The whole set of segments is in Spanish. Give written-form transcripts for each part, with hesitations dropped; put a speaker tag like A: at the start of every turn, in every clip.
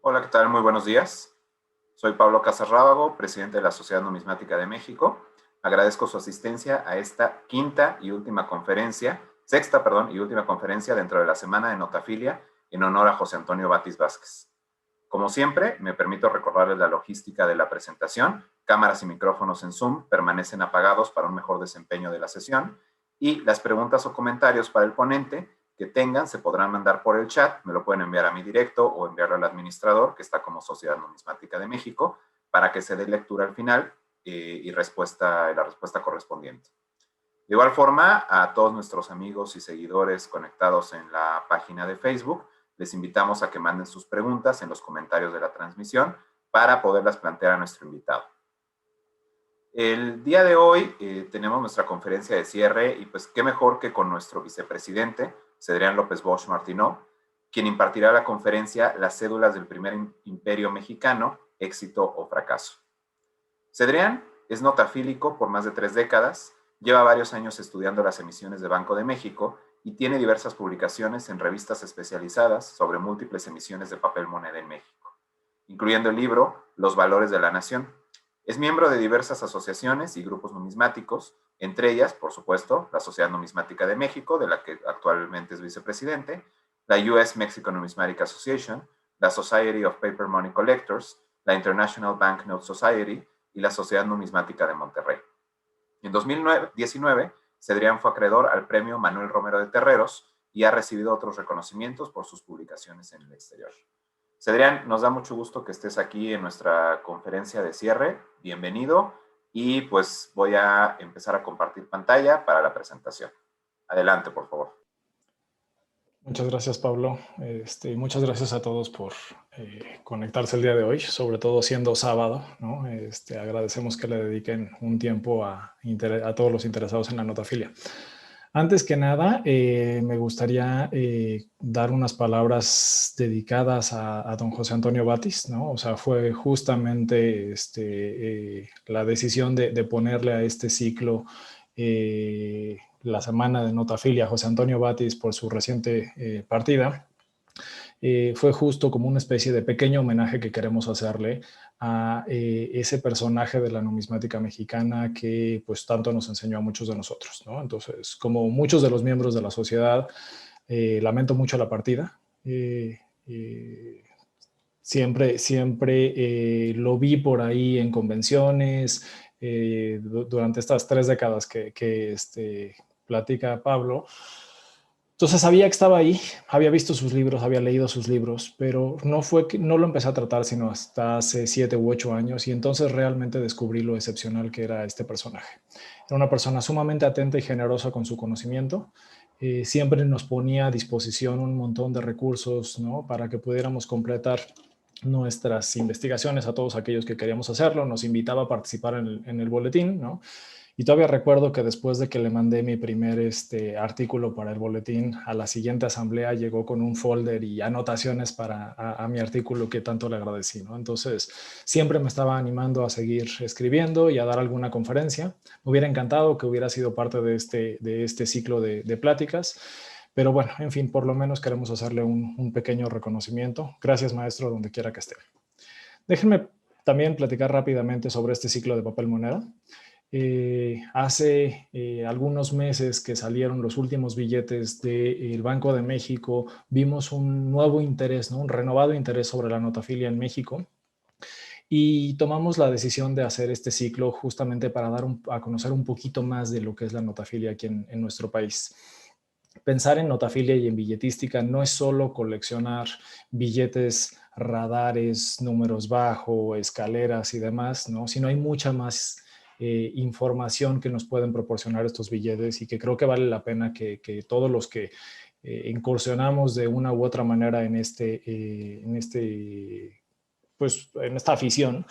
A: Hola, ¿qué tal? Muy buenos días. Soy Pablo Casarrábago, presidente de la Sociedad Numismática de México. Agradezco su asistencia a esta sexta y última conferencia dentro de la Semana de Notafilia en honor a José Antonio Batis Vázquez. Como siempre, me permito recordarles la logística de la presentación. Cámaras y micrófonos en Zoom permanecen apagados para un mejor desempeño de la sesión y las preguntas o comentarios para el ponente que tengan se podrán mandar por el chat, me lo pueden enviar a mí directo o enviarlo al administrador que está como Sociedad Numismática de México para que se dé lectura al final y la respuesta correspondiente. De igual forma, a todos nuestros amigos y seguidores conectados en la página de Facebook, les invitamos a que manden sus preguntas en los comentarios de la transmisión para poderlas plantear a nuestro invitado. El día de hoy tenemos nuestra conferencia de cierre y pues qué mejor que con nuestro vicepresidente, Cedrián López Bosch Martinó, quien impartirá la conferencia Las cédulas del primer imperio mexicano, éxito o fracaso. Cedrián es notafílico por más de 3 décadas, lleva varios años estudiando las emisiones de Banco de México y tiene diversas publicaciones en revistas especializadas sobre múltiples emisiones de papel moneda en México, incluyendo el libro Los valores de la nación. Es miembro de diversas asociaciones y grupos numismáticos, entre ellas, por supuesto, la Sociedad Numismática de México, de la que actualmente es vicepresidente, la US Mexican Numismatic Association, la Society of Paper Money Collectors, la International Banknote Society y la Sociedad Numismática de Monterrey. En 2019, Cedrián fue acreedor al premio Manuel Romero de Terreros y ha recibido otros reconocimientos por sus publicaciones en el exterior. Cedrián, nos da mucho gusto que estés aquí en nuestra conferencia de cierre. Bienvenido y pues voy a empezar a compartir pantalla para la presentación. Adelante, por favor.
B: Muchas gracias, Pablo. Muchas gracias a todos por conectarse el día de hoy, sobre todo siendo sábado, ¿no? Agradecemos que le dediquen un tiempo a todos los interesados en la notafilia. Antes que nada, me gustaría dar unas palabras dedicadas a don José Antonio Batis, ¿no? O sea, fue justamente la decisión de ponerle a este ciclo la semana de notafilia José Antonio Batis por su reciente partida. Fue justo como una especie de pequeño homenaje que queremos hacerle a ese personaje de la numismática mexicana que pues tanto nos enseñó a muchos de nosotros, ¿no? Entonces, como muchos de los miembros de la sociedad, lamento mucho la partida. Siempre lo vi por ahí en convenciones, durante estas 3 décadas que platica Pablo. Entonces sabía que estaba ahí, había visto sus libros, había leído sus libros, pero no lo empecé a tratar sino hasta hace 7 u 8 años y entonces realmente descubrí lo excepcional que era este personaje. Era una persona sumamente atenta y generosa con su conocimiento. Siempre nos ponía a disposición un montón de recursos, ¿no? Para que pudiéramos completar nuestras investigaciones a todos aquellos que queríamos hacerlo. Nos invitaba a participar en el boletín, ¿no? Y todavía recuerdo que después de que le mandé mi primer artículo para el boletín, a la siguiente asamblea llegó con un folder y anotaciones a mi artículo que tanto le agradecí, ¿no? Entonces, siempre me estaba animando a seguir escribiendo y a dar alguna conferencia. Me hubiera encantado que hubiera sido parte de este ciclo de pláticas. Pero bueno, en fin, por lo menos queremos hacerle un pequeño reconocimiento. Gracias, maestro, donde quiera que esté. Déjenme también platicar rápidamente sobre este ciclo de papel moneda. Hace algunos meses que salieron los últimos billetes del Banco de México, vimos un nuevo interés, ¿no? Un renovado interés sobre la notafilia en México. Y tomamos la decisión de hacer este ciclo justamente para dar a conocer un poquito más de lo que es la notafilia aquí en nuestro país. Pensar en notafilia y en billetística no es solo coleccionar billetes, radares, números bajo, escaleras y demás, ¿no? Sino hay mucha más información que nos pueden proporcionar estos billetes y que creo que vale la pena que todos los que incursionamos de una u otra manera en esta afición,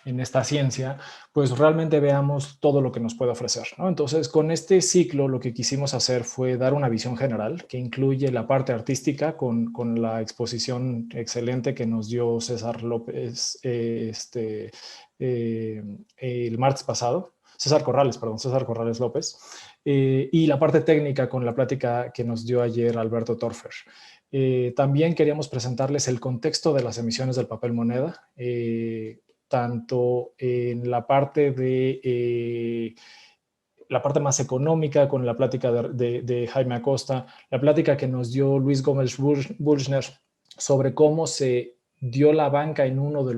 B: en esta ciencia, pues realmente veamos todo lo que nos puede ofrecer, ¿no? Entonces, con este ciclo lo que quisimos hacer fue dar una visión general que incluye la parte artística con la exposición excelente que nos dio César López el martes pasado. César Corrales López, y la parte técnica con la plática que nos dio ayer Alberto Torfer. También queríamos presentarles el contexto de las emisiones del papel moneda, tanto en la parte de la parte más económica con la plática de Jaime Acosta, la plática que nos dio Luis Gómez Burschner sobre cómo se dio la banca en uno de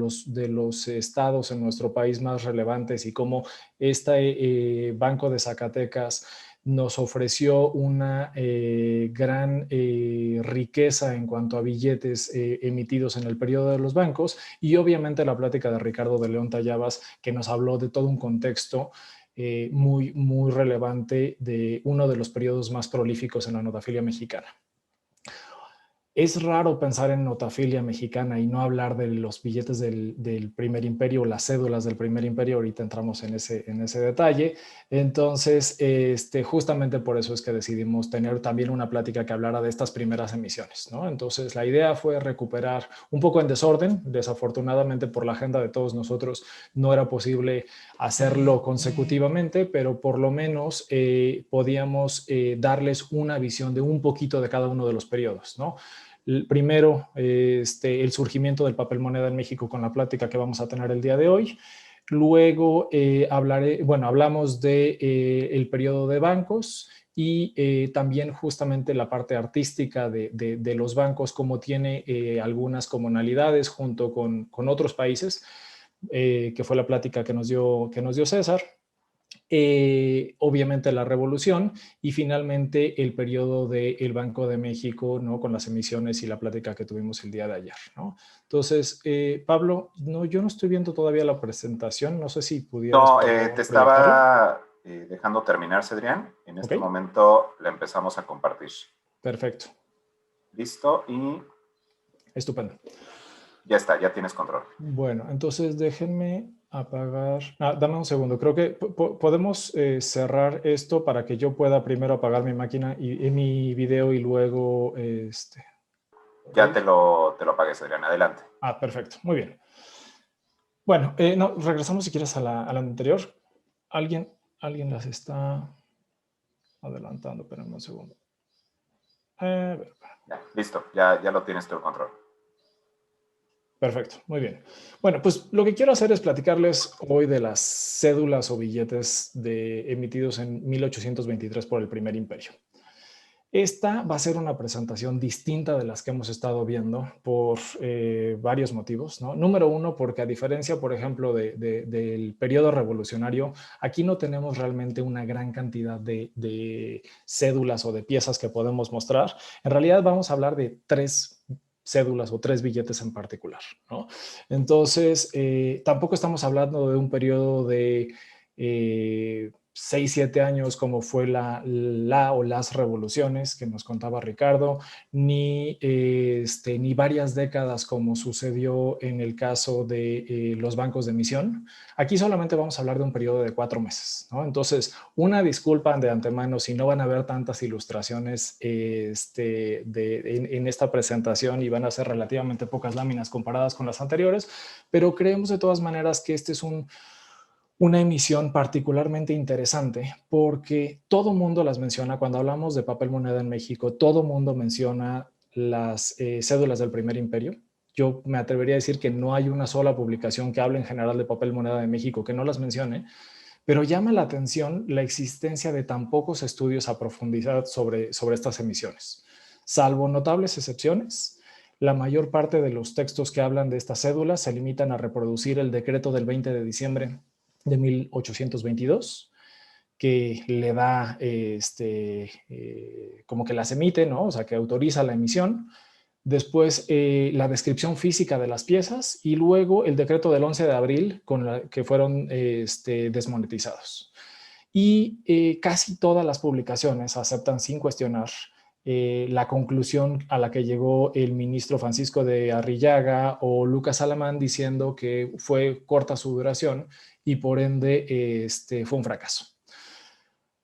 B: los estados en nuestro país más relevantes y cómo este Banco de Zacatecas nos ofreció una gran riqueza en cuanto a billetes emitidos en el periodo de los bancos, y obviamente la plática de Ricardo de León Tallabas, que nos habló de todo un contexto muy relevante de uno de los periodos más prolíficos en la notafilia mexicana. Es raro pensar en notafilia mexicana y no hablar de los billetes del Primer Imperio o las cédulas del Primer Imperio. Ahorita entramos en ese detalle. Entonces, justamente por eso es que decidimos tener también una plática que hablara de estas primeras emisiones, ¿no? Entonces, la idea fue recuperar un poco en desorden. Desafortunadamente, por la agenda de todos nosotros, no era posible hacerlo consecutivamente, pero por lo menos podíamos darles una visión de un poquito de cada uno de los periodos, ¿no? Primero, el surgimiento del papel moneda en México con la plática que vamos a tener el día de hoy. Luego hablamos de el periodo de bancos y también justamente la parte artística de los bancos, como tiene algunas comunalidades junto con otros países, que fue la plática que nos dio César. Obviamente la revolución y finalmente el periodo del Banco de México, ¿no? Con las emisiones y la plática que tuvimos el día de ayer, ¿no? Entonces, Pablo, no, yo no estoy viendo todavía la presentación, no sé si pudieras...
A: No, te estaba dejando terminar, Cedrián. En este momento la empezamos a compartir.
B: Perfecto.
A: Listo y...
B: Estupendo.
A: Ya está, ya tienes control.
B: Bueno, entonces déjenme apagar. Dame un segundo. Creo que podemos cerrar esto para que yo pueda primero apagar mi máquina y mi video y luego...
A: Ya te lo apagué, Adrián. Adelante.
B: Perfecto. Muy bien. Bueno, regresamos si quieres a la anterior. Alguien las está adelantando. Espérame un segundo.
A: Ya, listo. Ya lo tienes tu control.
B: Perfecto, muy bien. Bueno, pues lo que quiero hacer es platicarles hoy de las cédulas o billetes emitidos en 1823 por el Primer Imperio. Esta va a ser una presentación distinta de las que hemos estado viendo por varios motivos, ¿no? Número uno, porque a diferencia, por ejemplo, del periodo revolucionario, aquí no tenemos realmente una gran cantidad de cédulas o de piezas que podemos mostrar. En realidad vamos a hablar de tres cédulas o tres billetes en particular, ¿no? Entonces, tampoco estamos hablando de un periodo de 6, 7 años como fue la o las revoluciones que nos contaba Ricardo, ni varias décadas como sucedió en el caso de los bancos de emisión. Aquí solamente vamos a hablar de un periodo de 4 meses, ¿no? Entonces, una disculpa de antemano si no van a ver tantas ilustraciones en esta presentación y van a ser relativamente pocas láminas comparadas con las anteriores, pero creemos de todas maneras que este es una emisión particularmente interesante porque todo mundo las menciona. Cuando hablamos de papel moneda en México, todo mundo menciona las cédulas del Primer Imperio. Yo me atrevería a decir que no hay una sola publicación que hable en general de papel moneda de México que no las mencione, pero llama la atención la existencia de tan pocos estudios a profundidad sobre estas emisiones. Salvo notables excepciones, la mayor parte de los textos que hablan de estas cédulas se limitan a reproducir el decreto del 20 de diciembre de 1822, que le da, como que las emite, ¿no? O sea, que autoriza la emisión. Después, la descripción física de las piezas y luego el decreto del 11 de abril que fueron desmonetizados. Y casi todas las publicaciones aceptan sin cuestionar la conclusión a la que llegó el ministro Francisco de Arrillaga o Lucas Alamán diciendo que fue corta su duración y por ende fue un fracaso.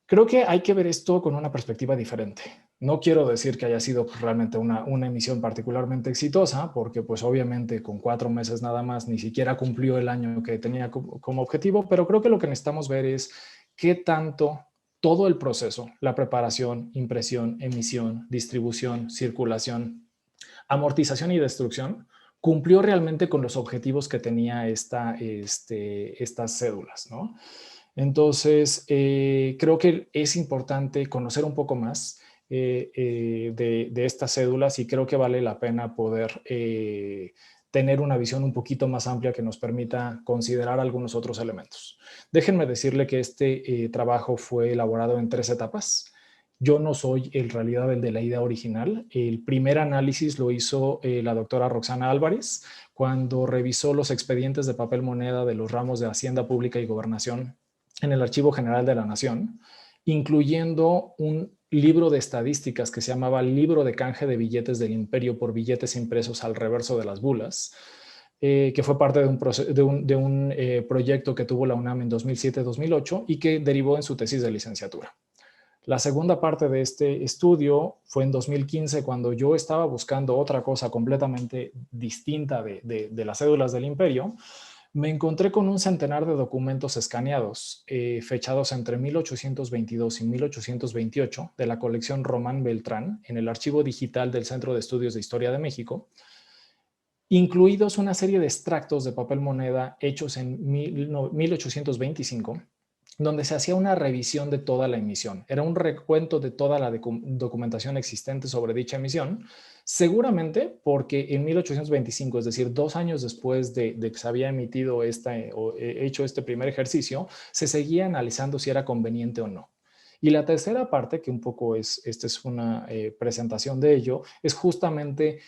B: Creo que hay que ver esto con una perspectiva diferente. No quiero decir que haya sido realmente una emisión particularmente exitosa, porque pues obviamente con 4 meses nada más ni siquiera cumplió el año que tenía como objetivo, pero creo que lo que necesitamos ver es qué tanto todo el proceso, la preparación, impresión, emisión, distribución, circulación, amortización y destrucción, cumplió realmente con los objetivos que tenía estas cédulas, ¿no? Entonces, creo que es importante conocer un poco más de estas cédulas, y creo que vale la pena poder tener una visión un poquito más amplia que nos permita considerar algunos otros elementos. Déjenme decirle que este trabajo fue elaborado en 3 etapas. Yo no soy en realidad el de la idea original. El primer análisis lo hizo la doctora Roxana Álvarez cuando revisó los expedientes de papel moneda de los ramos de Hacienda Pública y Gobernación en el Archivo General de la Nación, incluyendo un libro de estadísticas que se llamaba Libro de Canje de Billetes del Imperio por billetes impresos al reverso de las bulas, que fue parte de un proyecto que tuvo la UNAM en 2007-2008 y que derivó en su tesis de licenciatura. La segunda parte de este estudio fue en 2015, cuando yo estaba buscando otra cosa completamente distinta de las cédulas del imperio. Me encontré con un centenar de documentos escaneados, fechados entre 1822 y 1828, de la colección Román Beltrán, en el archivo digital del Centro de Estudios de Historia de México, incluidos una serie de extractos de papel moneda hechos en 1825, donde se hacía una revisión de toda la emisión. Era un recuento de toda la documentación existente sobre dicha emisión, seguramente porque en 1825, es decir, 2 años después de que se había emitido hecho este primer ejercicio, se seguía analizando si era conveniente o no. Y la tercera parte, que un poco esta es una presentación de ello, es justamente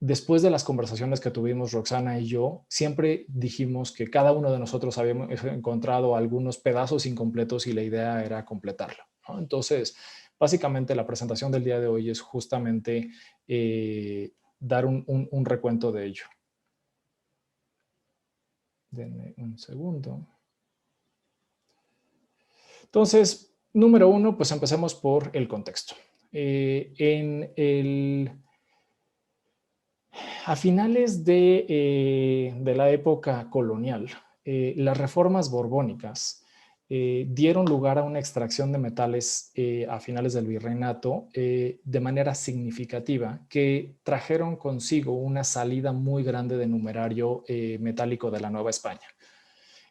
B: después de las conversaciones que tuvimos Roxana y yo, siempre dijimos que cada uno de nosotros habíamos encontrado algunos pedazos incompletos y la idea era completarlo, ¿no? Entonces, básicamente la presentación del día de hoy es justamente dar un recuento de ello. Denme un segundo. Entonces, número 1, pues empecemos por el contexto. A finales de la época colonial, las reformas borbónicas dieron lugar a una extracción de metales a finales del virreinato de manera significativa, que trajeron consigo una salida muy grande de numerario metálico de la Nueva España.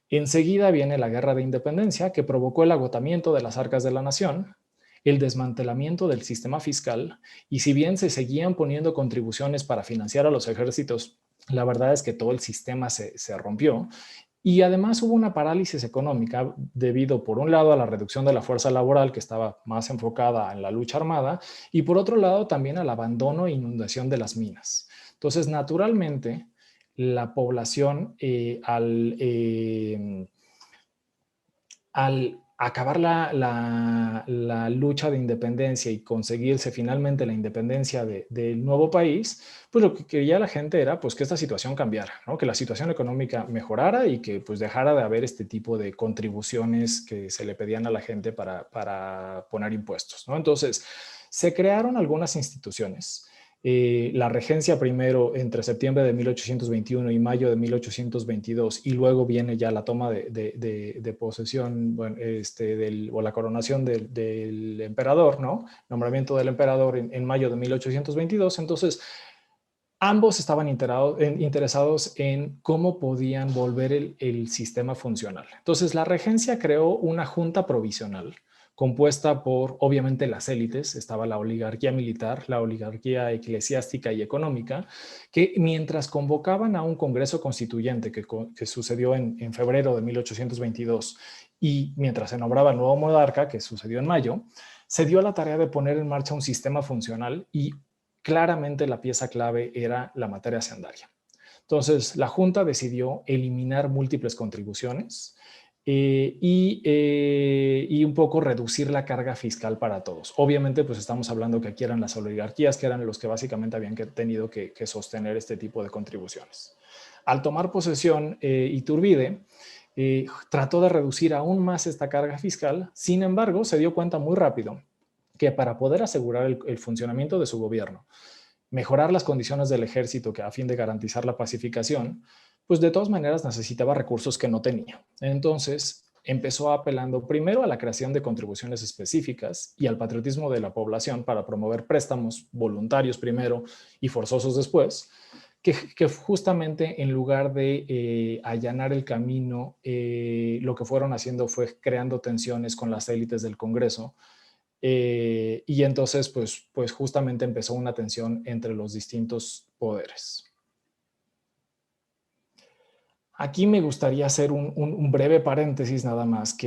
B: Enseguida viene la Guerra de Independencia, que provocó el agotamiento de las arcas de la nación, el desmantelamiento del sistema fiscal, y si bien se seguían poniendo contribuciones para financiar a los ejércitos, la verdad es que todo el sistema se rompió, y además hubo una parálisis económica debido, por un lado, a la reducción de la fuerza laboral, que estaba más enfocada en la lucha armada, y por otro lado también al abandono e inundación de las minas. Entonces, naturalmente, la población al acabar la lucha de independencia y conseguirse finalmente la independencia del nuevo país, pues lo que quería la gente era pues que esta situación cambiara, ¿no? Que la situación económica mejorara y que pues dejara de haber este tipo de contribuciones que se le pedían a la gente para poner impuestos, ¿no? Entonces, se crearon algunas instituciones. La regencia primero entre septiembre de 1821 y mayo de 1822, y luego viene ya la toma de posesión, bueno, o la coronación del emperador, ¿no? Nombramiento del emperador en mayo de 1822. Entonces, ambos estaban interesados en cómo podían volver el sistema funcional. Entonces, la regencia creó una junta provisional compuesta por, obviamente, las élites. Estaba la oligarquía militar, la oligarquía eclesiástica y económica, que mientras convocaban a un congreso constituyente que sucedió en febrero de 1822, y mientras se nombraba el nuevo monarca, que sucedió en mayo, se dio a la tarea de poner en marcha un sistema funcional, y claramente la pieza clave era la materia hacendaria. Entonces, la Junta decidió eliminar múltiples contribuciones y un poco reducir la carga fiscal para todos. Obviamente, pues estamos hablando que aquí eran las oligarquías, que eran los que básicamente habían tenido que sostener este tipo de contribuciones. Al tomar posesión, Iturbide trató de reducir aún más esta carga fiscal. Sin embargo, se dio cuenta muy rápido que para poder asegurar el funcionamiento de su gobierno, mejorar las condiciones del ejército, que a fin de garantizar la pacificación, pues de todas maneras necesitaba recursos que no tenía. Entonces, empezó apelando primero a la creación de contribuciones específicas y al patriotismo de la población para promover préstamos voluntarios primero y forzosos después, que justamente en lugar de allanar el camino, lo que fueron haciendo fue creando tensiones con las élites del Congreso. Y entonces, pues justamente empezó una tensión entre los distintos poderes. Aquí me gustaría hacer un breve paréntesis nada más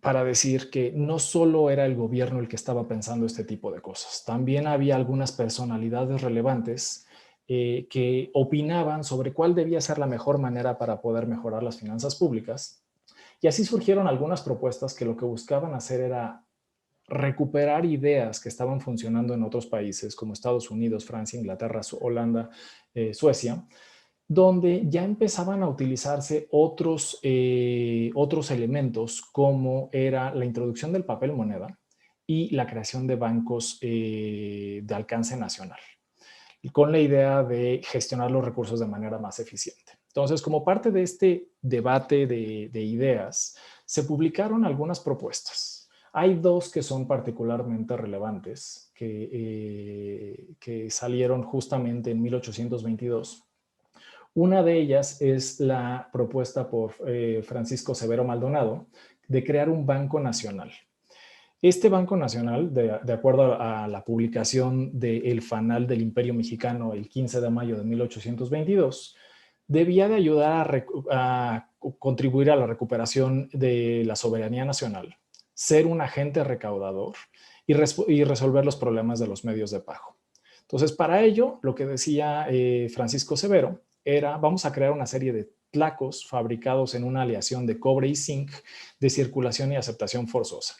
B: para decir que no solo era el gobierno el que estaba pensando este tipo de cosas, también había algunas personalidades relevantes que opinaban sobre cuál debía ser la mejor manera para poder mejorar las finanzas públicas. Y así surgieron algunas propuestas que lo que buscaban hacer era recuperar ideas que estaban funcionando en otros países como Estados Unidos, Francia, Inglaterra, Holanda, Suecia, donde ya empezaban a utilizarse otros elementos como era la introducción del papel moneda y la creación de bancos de alcance nacional, con la idea de gestionar los recursos de manera más eficiente. Entonces, como parte de este debate de ideas, se publicaron algunas propuestas. Hay dos que son particularmente relevantes, que salieron justamente en 1822. Una de ellas es la propuesta por Francisco Severo Maldonado de crear un banco nacional. Este Banco Nacional, de acuerdo a la publicación del Fanal del Imperio Mexicano el 15 de mayo de 1822, debía de ayudar a contribuir a la recuperación de la soberanía nacional, ser un agente recaudador y resolver los problemas de los medios de pago. Entonces, para ello, lo que decía Francisco Severo era, vamos a crear una serie de tlacos fabricados en una aleación de cobre y zinc de circulación y aceptación forzosa.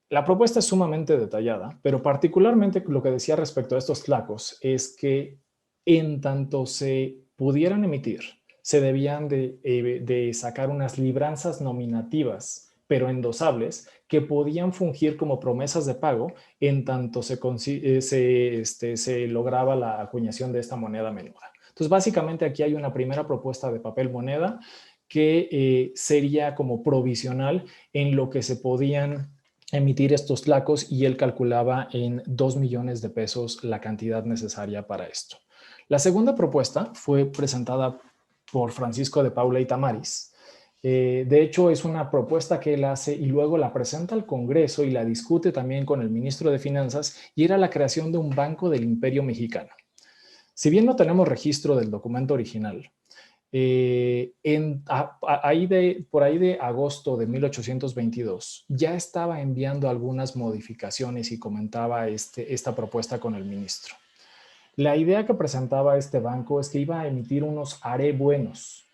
B: La propuesta es sumamente detallada, pero particularmente lo que decía respecto a estos tlacos es que en tanto se pudieran emitir, se debían de sacar unas libranzas nominativas, pero endosables, que podían fungir como promesas de pago en tanto se lograba la acuñación de esta moneda menuda. Entonces, básicamente aquí hay una primera propuesta de papel moneda que sería como provisional en lo que se podían emitir estos tlacos, y él calculaba en 2 millones de pesos la cantidad necesaria para esto. La segunda propuesta fue presentada por Francisco de Paula y Tamaris. De hecho, es una propuesta que él hace y luego la presenta al Congreso y la discute también con el ministro de Finanzas, y era la creación de un banco del Imperio Mexicano. Si bien no tenemos registro del documento original, por ahí de agosto de 1822 ya estaba enviando algunas modificaciones y comentaba esta propuesta con el ministro. La idea que presentaba este banco es que iba a emitir unos haré buenos,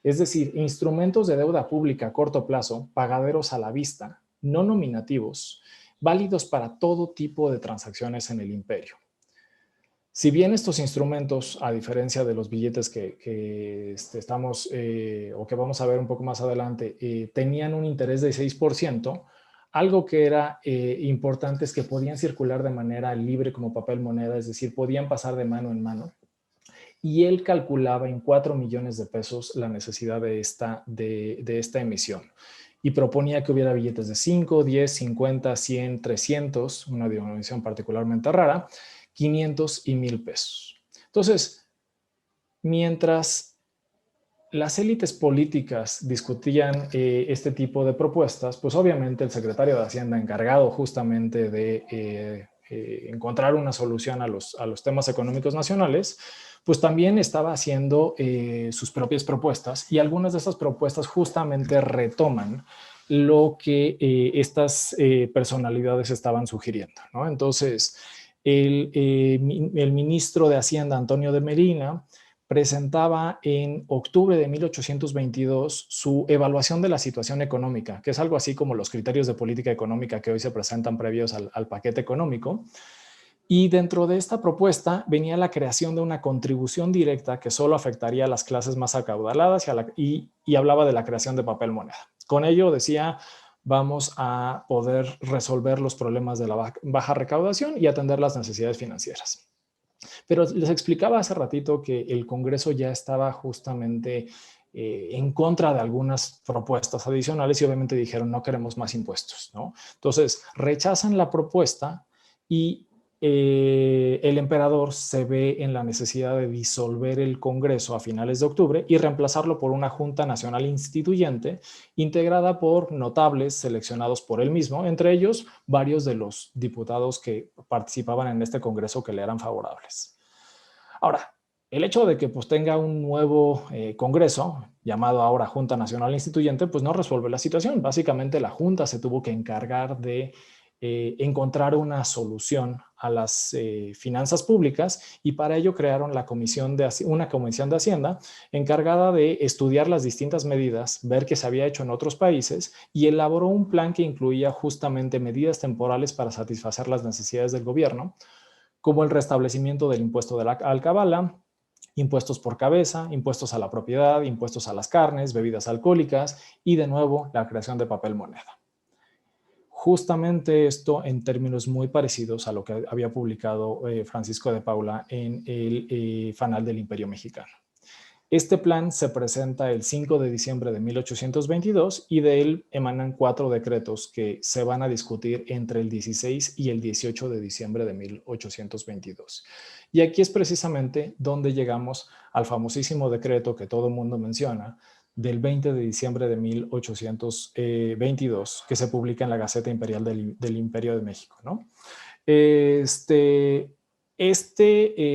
B: es decir, instrumentos de deuda pública a corto plazo, pagaderos a la vista, no nominativos, válidos para todo tipo de transacciones en el imperio. Si bien estos instrumentos, a diferencia de los billetes que estamos o que vamos a ver un poco más adelante, tenían un interés de 6%, algo que era importante es que podían circular de manera libre como papel moneda, es decir, podían pasar de mano en mano. Y él calculaba en 4 millones de pesos la necesidad de esta emisión. Y proponía que hubiera billetes de 5, 10, 50, 100, 300, una denominación particularmente rara, 500 y 1000 pesos. Entonces, mientras las élites políticas discutían este tipo de propuestas, pues obviamente el secretario de Hacienda, encargado justamente de encontrar una solución a los temas económicos nacionales, pues también estaba haciendo sus propias propuestas, y algunas de esas propuestas justamente retoman lo que estas personalidades estaban sugiriendo, ¿no? Entonces, el ministro de Hacienda, Antonio de Medina, presentaba en octubre de 1822 su evaluación de la situación económica, que es algo así como los criterios de política económica que hoy se presentan previos al paquete económico. Y dentro de esta propuesta venía la creación de una contribución directa que solo afectaría a las clases más acaudaladas y hablaba de la creación de papel moneda. Con ello, decía, vamos a poder resolver los problemas de la baja recaudación y atender las necesidades financieras. Pero les explicaba hace ratito que el Congreso ya estaba justamente en contra de algunas propuestas adicionales y obviamente dijeron no queremos más impuestos, ¿no? Entonces rechazan la propuesta y el emperador se ve en la necesidad de disolver el Congreso a finales de octubre y reemplazarlo por una Junta Nacional Instituyente integrada por notables seleccionados por él mismo, entre ellos varios de los diputados que participaban en este Congreso que le eran favorables. Ahora, el hecho de que pues, tenga un nuevo Congreso, llamado ahora Junta Nacional Instituyente, pues no resuelve la situación. Básicamente la Junta se tuvo que encargar de encontrar una solución a las finanzas públicas y para ello crearon una comisión de Hacienda encargada de estudiar las distintas medidas, ver qué se había hecho en otros países y elaboró un plan que incluía justamente medidas temporales para satisfacer las necesidades del gobierno, como el restablecimiento del impuesto de la alcabala, impuestos por cabeza, impuestos a la propiedad, impuestos a las carnes, bebidas alcohólicas y de nuevo la creación de papel moneda. Justamente esto en términos muy parecidos a lo que había publicado Francisco de Paula en el Fanal del Imperio Mexicano. Este plan se presenta el 5 de diciembre de 1822 y de él emanan 4 decretos que se van a discutir entre el 16 y el 18 de diciembre de 1822. Y aquí es precisamente donde llegamos al famosísimo decreto que todo el mundo menciona, del 20 de diciembre de 1822, que se publica en la Gaceta Imperial del Imperio de México, ¿no? Este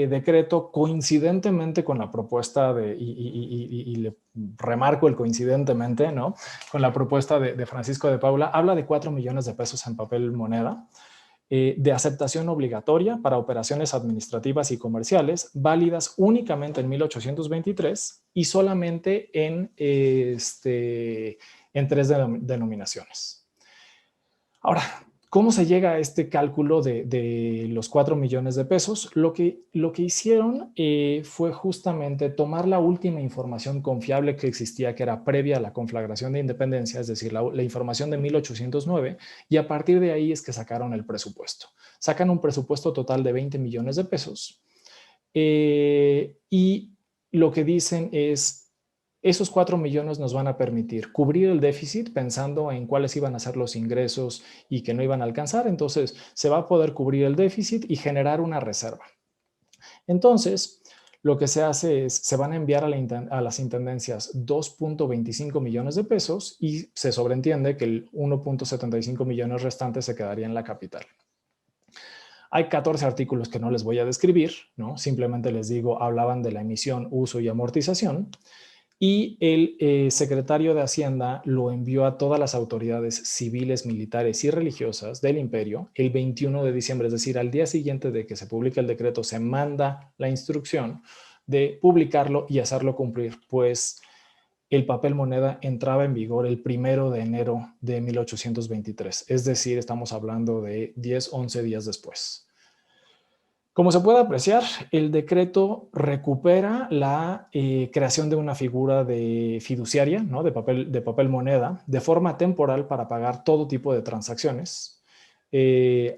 B: decreto, coincidentemente con la propuesta y le remarco el coincidentemente, ¿no? Con la propuesta de Francisco de Paula, habla de 4 millones de pesos en papel moneda, de aceptación obligatoria para operaciones administrativas y comerciales, válidas únicamente en 1823 y solamente en 3 denominaciones. Ahora, ¿cómo se llega a este cálculo de los 4 millones de pesos? Lo que hicieron fue justamente tomar la última información confiable que existía, que era previa a la conflagración de independencia, es decir, la información de 1809, y a partir de ahí es que sacaron el presupuesto. Sacan un presupuesto total de 20 millones de pesos y lo que dicen es: esos 4 millones nos van a permitir cubrir el déficit pensando en cuáles iban a ser los ingresos y que no iban a alcanzar. Entonces, se va a poder cubrir el déficit y generar una reserva. Entonces, lo que se hace es, se van a enviar a las intendencias 2.25 millones de pesos y se sobreentiende que el 1.75 millones restantes se quedaría en la capital. Hay 14 artículos que no les voy a describir, ¿no? Simplemente les digo, hablaban de la emisión, uso y amortización. Y el secretario de Hacienda lo envió a todas las autoridades civiles, militares y religiosas del imperio el 21 de diciembre, es decir, al día siguiente de que se publica el decreto, se manda la instrucción de publicarlo y hacerlo cumplir, pues el papel moneda entraba en vigor el 1 de enero de 1823, es decir, estamos hablando de 10, 11 días después. Como se puede apreciar, el decreto recupera la creación de una figura de fiduciaria, ¿no? de papel moneda, de forma temporal para pagar todo tipo de transacciones,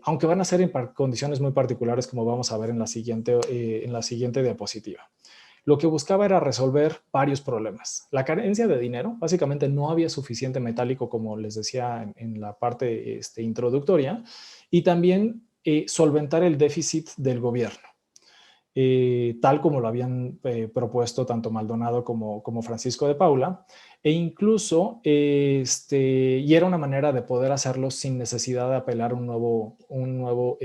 B: aunque van a ser en condiciones muy particulares, como vamos a ver en la siguiente diapositiva. Lo que buscaba era resolver varios problemas. La carencia de dinero, básicamente no había suficiente metálico, como les decía en la parte introductoria, y también solventar el déficit del gobierno, tal como lo habían propuesto tanto Maldonado como Francisco de Paula, e incluso, y era una manera de poder hacerlo sin necesidad de apelar a un nuevo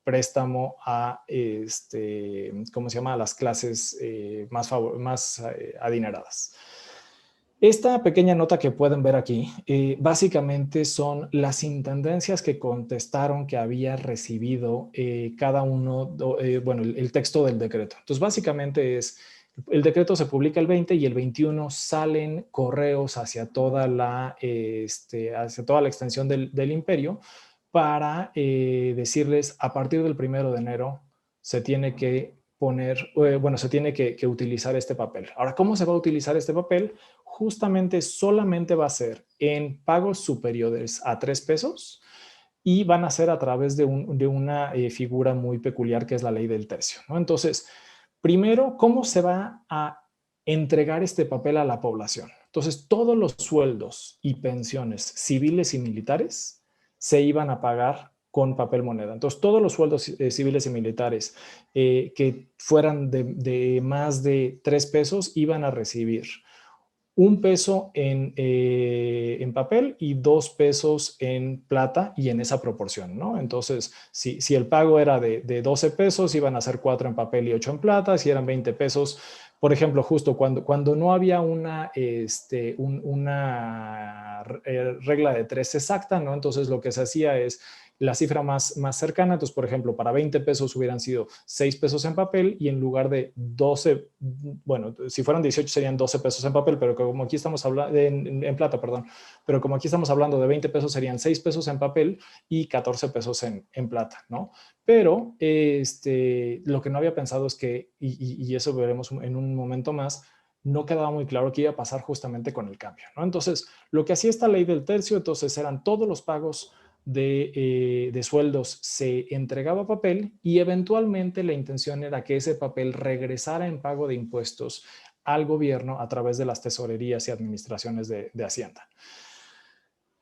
B: préstamo a, ¿cómo se llama?, a las clases más adineradas. Esta pequeña nota que pueden ver aquí, básicamente son las intendencias que contestaron que había recibido cada uno, el texto del decreto. Entonces, básicamente el decreto se publica el 20 y el 21 salen correos hacia toda la extensión del imperio para decirles, a partir del 1 de enero se tiene que utilizar este papel. Ahora, ¿cómo se va a utilizar este papel? Justamente solamente va a ser en pagos superiores a 3 pesos y van a ser a través de una figura muy peculiar que es la ley del tercio, ¿no? Entonces, primero, ¿cómo se va a entregar este papel a la población. Entonces, todos los sueldos y pensiones civiles y militares se iban a pagar con papel moneda. Entonces, todos los sueldos civiles y militares que fueran de más de 3 pesos iban a recibir 1 peso en papel y 2 pesos en plata, y en esa proporción, ¿no? Entonces, si el pago era de 12 pesos, iban a ser 4 en papel y 8 en plata. Si eran 20 pesos, por ejemplo, justo cuando no había una regla de 3 exacta, ¿no? Entonces, lo que se hacía es la cifra más cercana. Entonces, por ejemplo, para 20 pesos hubieran sido 6 pesos en papel, y en lugar de 12, bueno, si fueran 18 serían 12 pesos en papel, pero como aquí estamos hablando, en plata, perdón, pero como aquí estamos hablando de 20 pesos, serían 6 pesos en papel y 14 pesos en plata, ¿no? Pero lo que no había pensado es que, y eso veremos en un momento más, no quedaba muy claro qué iba a pasar justamente con el cambio, ¿no? Entonces, lo que hacía esta ley del tercio, entonces eran todos los pagos de sueldos se entregaba papel, y eventualmente la intención era que ese papel regresara en pago de impuestos al gobierno a través de las tesorerías y administraciones de Hacienda.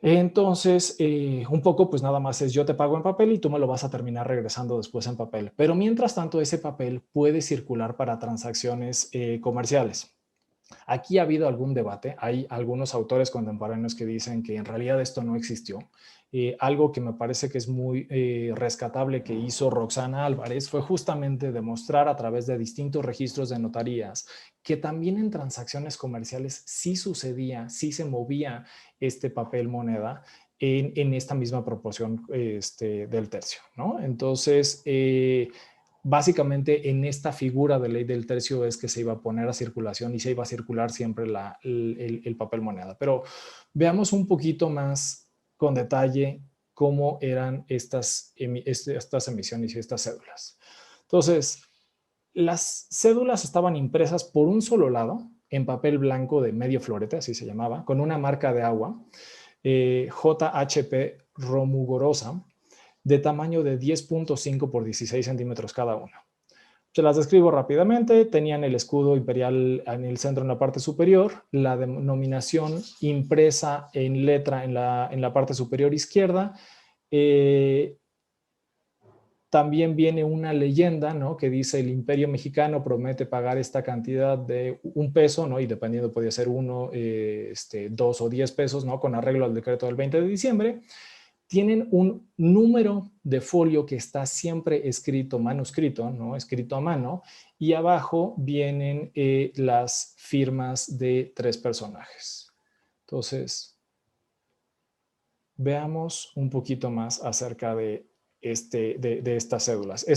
B: Entonces, un poco, pues nada más es yo te pago en papel y tú me lo vas a terminar regresando después en papel. Pero mientras tanto, ese papel puede circular para transacciones comerciales. Aquí ha habido algún debate. Hay algunos autores contemporáneos que dicen que en realidad esto no existió. Algo que me parece que es muy rescatable que hizo Roxana Álvarez fue justamente demostrar a través de distintos registros de notarías que también en transacciones comerciales sí sucedía, sí se movía este papel moneda en esta misma proporción del tercio, ¿no? Entonces, básicamente en esta figura de ley del tercio es que se iba a poner a circulación y se iba a circular siempre el papel moneda. Pero veamos un poquito más con detalle cómo eran estas emisiones y estas cédulas. Entonces, las cédulas estaban impresas por un solo lado en papel blanco de medio florete, así se llamaba, con una marca de agua, JHP Romugorosa, de tamaño de 10.5 por 16 centímetros cada una. Se las describo rápidamente. Tenían el escudo imperial en el centro, en la parte superior, la denominación impresa en letra en la parte superior izquierda. También viene una leyenda, ¿no?, que dice: el Imperio Mexicano promete pagar esta cantidad de 1 peso, ¿no?, y dependiendo podía ser 1, 2 o 10 pesos, ¿no?, con arreglo al decreto del 20 de diciembre. Tienen un número de folio que está siempre escrito, manuscrito, ¿no?, escrito a mano, y abajo vienen las firmas de 3 personajes. Entonces, veamos un poquito más acerca de estas cédulas.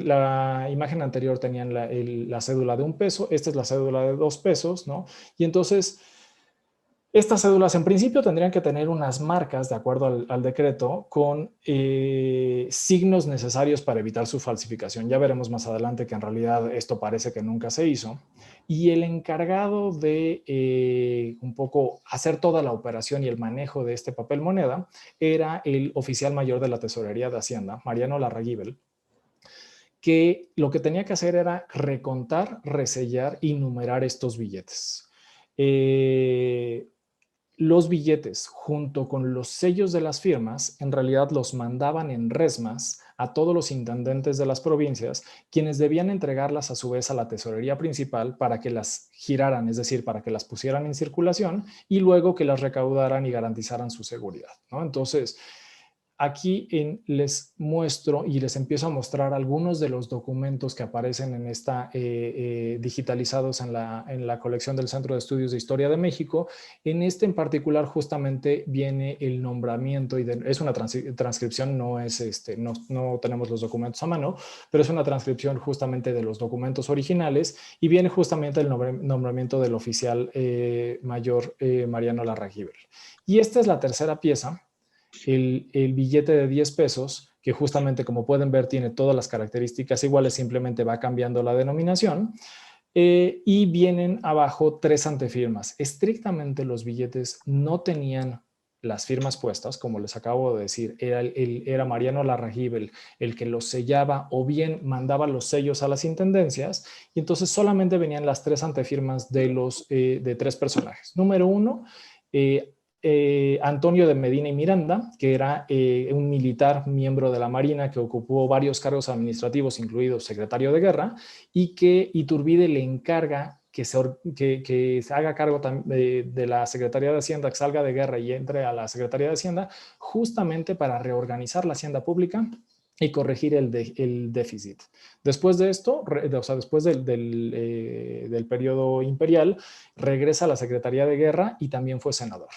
B: La imagen anterior tenían la cédula de 1 peso, esta es la cédula de 2 pesos, ¿no? Y entonces, estas cédulas en principio tendrían que tener unas marcas, de acuerdo al decreto, con signos necesarios para evitar su falsificación. Ya veremos más adelante que en realidad esto parece que nunca se hizo. Y el encargado de un poco hacer toda la operación y el manejo de este papel moneda era el oficial mayor de la Tesorería de Hacienda, Mariano Larraguibel, que lo que tenía que hacer era recontar, resellar y numerar estos billetes. Los billetes, junto con los sellos de las firmas, en realidad los mandaban en resmas a todos los intendentes de las provincias, quienes debían entregarlas a su vez a la tesorería principal para que las giraran, es decir, para que las pusieran en circulación y luego que las recaudaran y garantizaran su seguridad, ¿no? Entonces, aquí les muestro y les empiezo a mostrar algunos de los documentos que aparecen en digitalizados en la colección del Centro de Estudios de Historia de México. En en particular justamente viene el nombramiento, es una transcripción, no tenemos los documentos a mano, pero es una transcripción justamente de los documentos originales, y viene justamente el nombramiento del oficial mayor Mariano Larraguibel. Y esta es la tercera pieza. El billete de 10 pesos, que justamente, como pueden ver, tiene todas las características iguales, simplemente va cambiando la denominación. Y vienen abajo 3 antefirmas. Estrictamente los billetes no tenían las firmas puestas, como les acabo de decir, era Mariano Larrajíbel el que los sellaba o bien mandaba los sellos a las intendencias, y entonces solamente venían las 3 antefirmas de 3 personajes. Número 1, Antonio de Medina y Miranda, que era un militar miembro de la Marina que ocupó varios cargos administrativos, incluido secretario de guerra, y que Iturbide le encarga que se haga cargo de la Secretaría de Hacienda, que salga de guerra y entre a la Secretaría de Hacienda, justamente para reorganizar la hacienda pública y corregir el déficit. Después de esto, o sea, después del periodo imperial, regresa a la Secretaría de Guerra y también fue senador.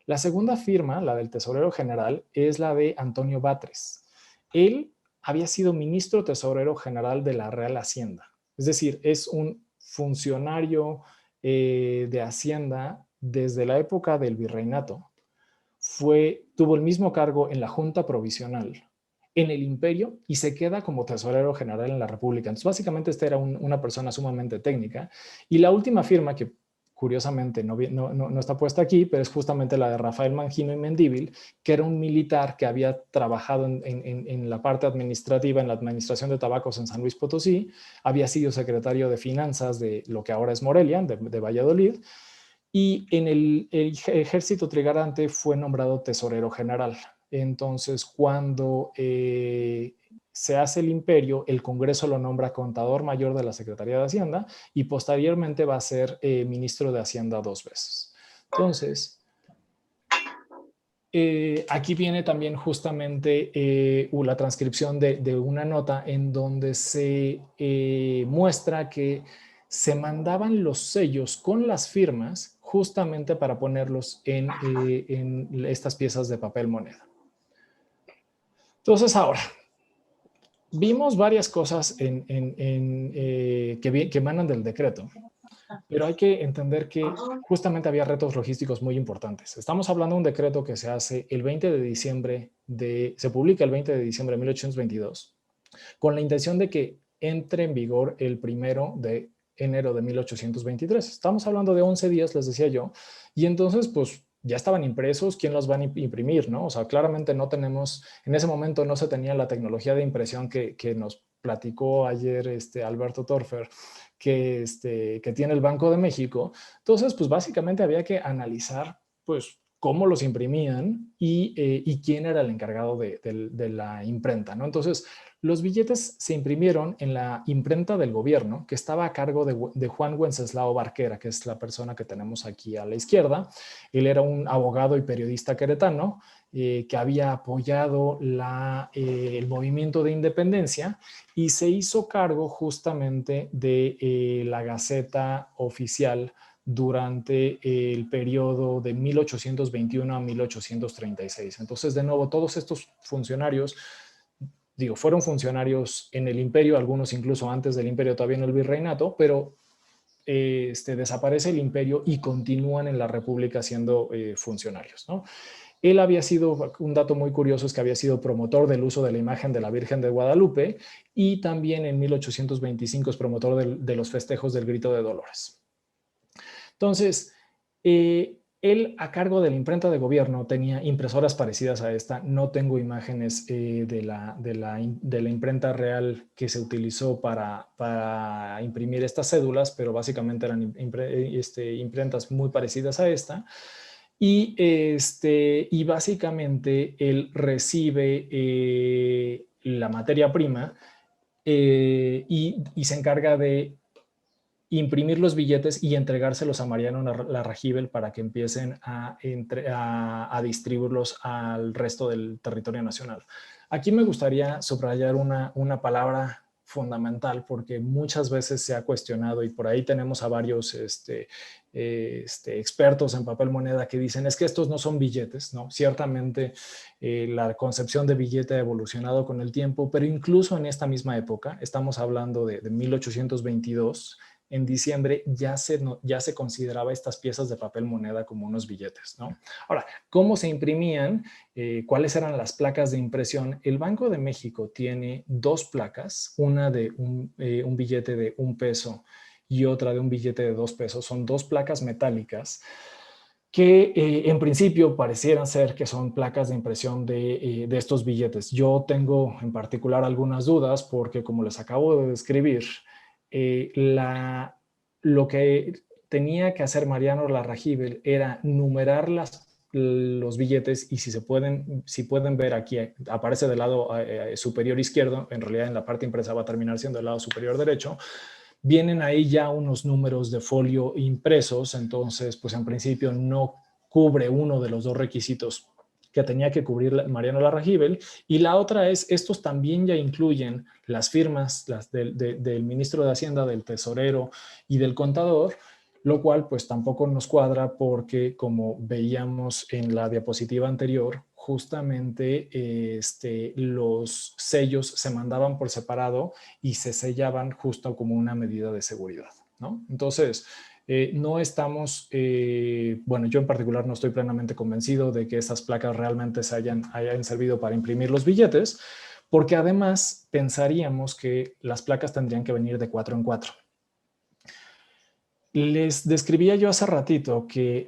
B: La segunda firma, la del tesorero general, es la de Antonio Batres. Él había sido ministro tesorero general de la Real Hacienda. Es decir, es un funcionario de Hacienda desde la época del virreinato. Tuvo el mismo cargo en la Junta Provisional, en el Imperio, y se queda como tesorero general en la República. Entonces, básicamente, esta era una persona sumamente técnica. Y la última firma, que curiosamente no está puesta aquí, pero es justamente la de Rafael Mangino y Mendívil, que era un militar que había trabajado en la parte administrativa, en la administración de tabacos en San Luis Potosí, había sido secretario de finanzas de lo que ahora es Morelia, de Valladolid, y en el ejército trigarante fue nombrado tesorero general. Entonces, cuando se hace el imperio, el Congreso lo nombra contador mayor de la Secretaría de Hacienda y posteriormente va a ser ministro de Hacienda 2 veces. Entonces, aquí viene también justamente la transcripción de una nota en donde se muestra que se mandaban los sellos con las firmas justamente para ponerlos en estas piezas de papel moneda. Entonces, ahora, vimos varias cosas que emanan del decreto, pero hay que entender que justamente había retos logísticos muy importantes. Estamos hablando de un decreto que se hace el 20 de diciembre, se publica el 20 de diciembre de 1822, con la intención de que entre en vigor el 1 de enero de 1823. Estamos hablando de 11 días, les decía yo, y entonces, pues, ya estaban impresos, ¿quién los va a imprimir, no? O sea, claramente no tenemos, en ese momento no se tenía la tecnología de impresión que nos platicó ayer Alberto Torfer, que tiene el Banco de México. Entonces, pues básicamente había que analizar, pues, cómo los imprimían y quién era el encargado de la imprenta, ¿no? Entonces, los billetes se imprimieron en la imprenta del gobierno, que estaba a cargo de Juan Wenceslao Barquera, que es la persona que tenemos aquí a la izquierda. Él era un abogado y periodista queretano que había apoyado el movimiento de independencia y se hizo cargo justamente de la Gaceta Oficial durante el periodo de 1821 a 1836. Entonces, de nuevo, todos estos funcionarios, fueron funcionarios en el imperio, algunos incluso antes del imperio, todavía en el virreinato, pero desaparece el imperio y continúan en la república siendo funcionarios, ¿no? Él había sido, un dato muy curioso es que había sido promotor del uso de la imagen de la Virgen de Guadalupe y también en 1825 es promotor de los festejos del Grito de Dolores. Entonces, él a cargo de la imprenta de gobierno tenía impresoras parecidas a esta. No tengo imágenes de la imprenta real que se utilizó para imprimir estas cédulas, pero básicamente eran imprentas muy parecidas a esta. Y básicamente él recibe la materia prima y se encarga de imprimir los billetes y entregárselos a Mariano Larrajíbel para que empiecen a distribuirlos al resto del territorio nacional. Aquí me gustaría subrayar una palabra fundamental porque muchas veces se ha cuestionado y por ahí tenemos a varios expertos en papel moneda que dicen es que estos no son billetes, ¿no? Ciertamente la concepción de billete ha evolucionado con el tiempo, pero incluso en esta misma época, estamos hablando de 1822, en diciembre ya se consideraba estas piezas de papel moneda como unos billetes, ¿no? Ahora, ¿cómo se imprimían? ¿Cuáles eran las placas de impresión? El Banco de México tiene 2 placas, una de un billete de 1 peso y otra de un billete de 2 pesos. Son 2 placas metálicas que en principio parecieran ser que son placas de impresión de estos billetes. Yo tengo en particular algunas dudas porque, como les acabo de describir, lo que tenía que hacer Mariano Larrajível era numerar los billetes, y si pueden ver aquí, aparece del lado superior izquierdo, en realidad en la parte impresa va a terminar siendo el lado superior derecho. Vienen ahí ya unos números de folio impresos, entonces pues en principio no cubre uno de los dos requisitos que tenía que cubrir Mariano Larrajível. Y la otra es, estos también ya incluyen las firmas del ministro de Hacienda, del tesorero y del contador, lo cual pues tampoco nos cuadra porque, como veíamos en la diapositiva anterior, justamente los sellos se mandaban por separado y se sellaban justo como una medida de seguridad, ¿no? Entonces, no estamos, bueno, yo en particular no estoy plenamente convencido de que estas placas realmente hayan servido para imprimir los billetes, porque además pensaríamos que las placas tendrían que venir de 4 en 4. Les describía yo hace ratito que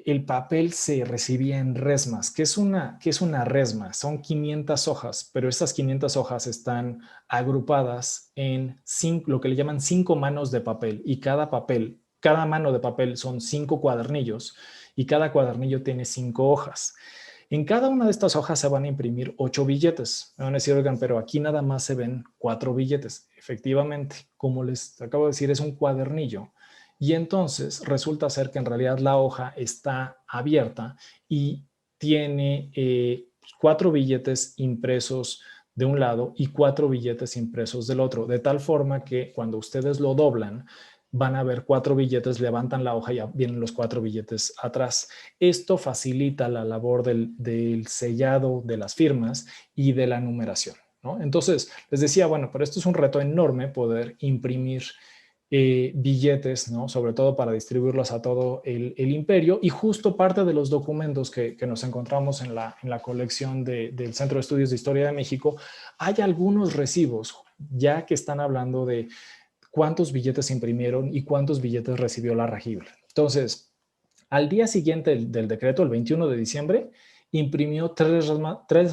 B: el papel se recibía en resmas. ¿Qué es una resma? Son 500 hojas, pero estas 500 hojas están agrupadas en lo que le llaman 5 manos de papel, y cada mano de papel son 5 cuadernillos, y cada cuadernillo tiene 5 hojas. En cada una de estas hojas se van a imprimir 8 billetes. Me van a decir, oigan, pero aquí nada más se ven 4 billetes. Efectivamente, como les acabo de decir, es un cuadernillo. Y entonces resulta ser que en realidad la hoja está abierta y tiene 4 billetes impresos de un lado y 4 billetes impresos del otro, de tal forma que cuando ustedes lo doblan, van a ver 4 billetes, levantan la hoja y ya vienen los 4 billetes atrás. Esto facilita la labor del sellado de las firmas y de la numeración, ¿no? Entonces, les decía, bueno, pero esto es un reto enorme, poder imprimir billetes, ¿no? Sobre todo para distribuirlos a todo el imperio, y justo parte de los documentos que nos encontramos en la colección del Centro de Estudios de Historia de México, hay algunos recibos ya que están hablando de cuántos billetes se imprimieron y cuántos billetes recibió Larrajível. Entonces, al día siguiente del decreto, el 21 de diciembre, imprimió 3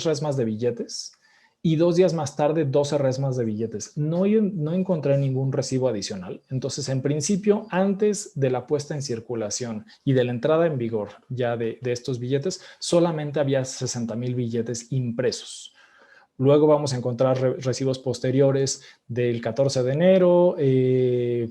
B: resmas de billetes, y 2 días más tarde 12 resmas de billetes. No encontré ningún recibo adicional. Entonces, en principio, antes de la puesta en circulación y de la entrada en vigor ya de estos billetes, solamente había 60,000 billetes impresos. Luego vamos a encontrar recibos posteriores del 14 de enero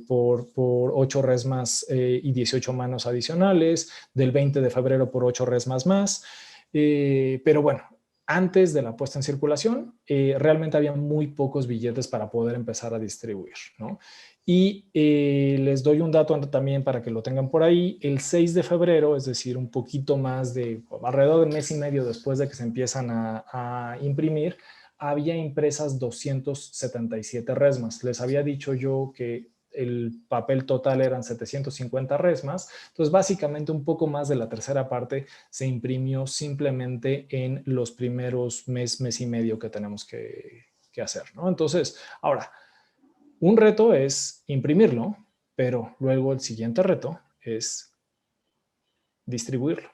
B: por 8 resmas y 18 manos adicionales, del 20 de febrero por 8 resmas más. Pero bueno, antes de la puesta en circulación, realmente había muy pocos billetes para poder empezar a distribuir, ¿no? Y les doy un dato también para que lo tengan por ahí. El 6 de febrero, es decir, un poquito más de alrededor de mes y medio después de que se empiezan a imprimir, había impresas 277 resmas. Les había dicho yo que el papel total eran 750 resmas. Entonces, básicamente un poco más de la tercera parte se imprimió simplemente en los primeros mes y medio que tenemos que hacer, ¿no? Entonces, ahora, un reto es imprimirlo, pero luego el siguiente reto es distribuirlo.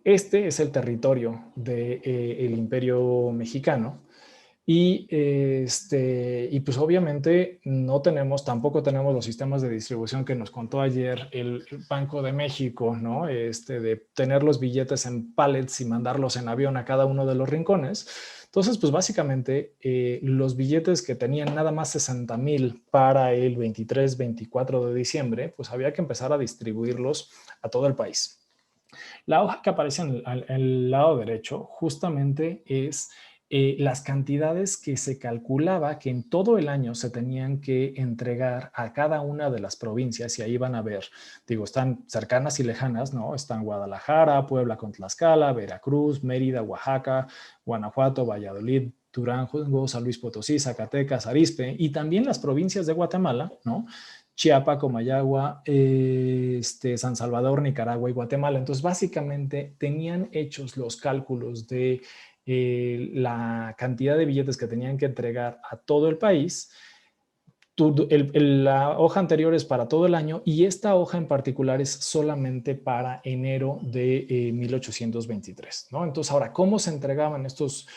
B: Este es el territorio del Imperio Mexicano. Y pues obviamente tampoco tenemos los sistemas de distribución que nos contó ayer el Banco de México, ¿no? De tener los billetes en pallets y mandarlos en avión a cada uno de los rincones. Entonces, pues básicamente los billetes que tenían nada más 60,000 para el 23-24 de diciembre, pues había que empezar a distribuirlos a todo el país. La hoja que aparece en el lado derecho justamente es las cantidades que se calculaba que en todo el año se tenían que entregar a cada una de las provincias, y ahí van a ver, digo, están cercanas y lejanas, ¿no? Están Guadalajara, Puebla con Tlaxcala, Veracruz, Mérida, Oaxaca, Guanajuato, Valladolid, Durango, San Luis Potosí, Zacatecas, Arizpe, y también las provincias de Guatemala, ¿no? Chiapas, Comayagua, San Salvador, Nicaragua y Guatemala. Entonces, básicamente tenían hechos los cálculos de la cantidad de billetes que tenían que entregar a todo el país, la hoja anterior es para todo el año y esta hoja en particular es solamente para enero de 1823, ¿no? Entonces, ahora, ¿cómo se entregaban estos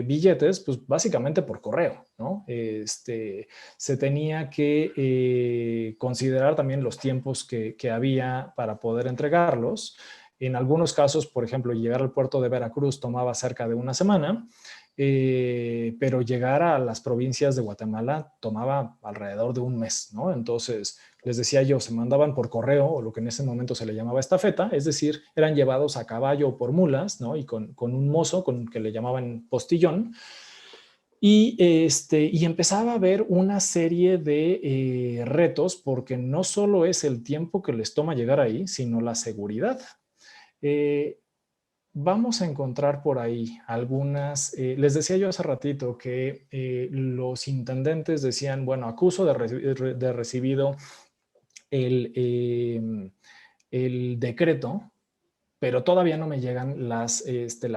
B: billetes? Pues básicamente por correo, ¿no? Se tenía que considerar también los tiempos que había para poder entregarlos. En algunos casos, por ejemplo, llegar al puerto de Veracruz tomaba cerca de una semana, pero llegar a las provincias de Guatemala tomaba alrededor de un mes, ¿no? Entonces, les decía yo, se mandaban por correo, o lo que en ese momento se le llamaba estafeta, es decir, eran llevados a caballo o por mulas, ¿no? Y con un mozo que le llamaban postillón. Y empezaba a haber una serie de retos, porque no solo es el tiempo que les toma llegar ahí, sino la seguridad. Eh, Vamos a encontrar por ahí algunas, les decía yo hace ratito que los intendentes decían, bueno, acuso de recibido el decreto, pero todavía no me llegan las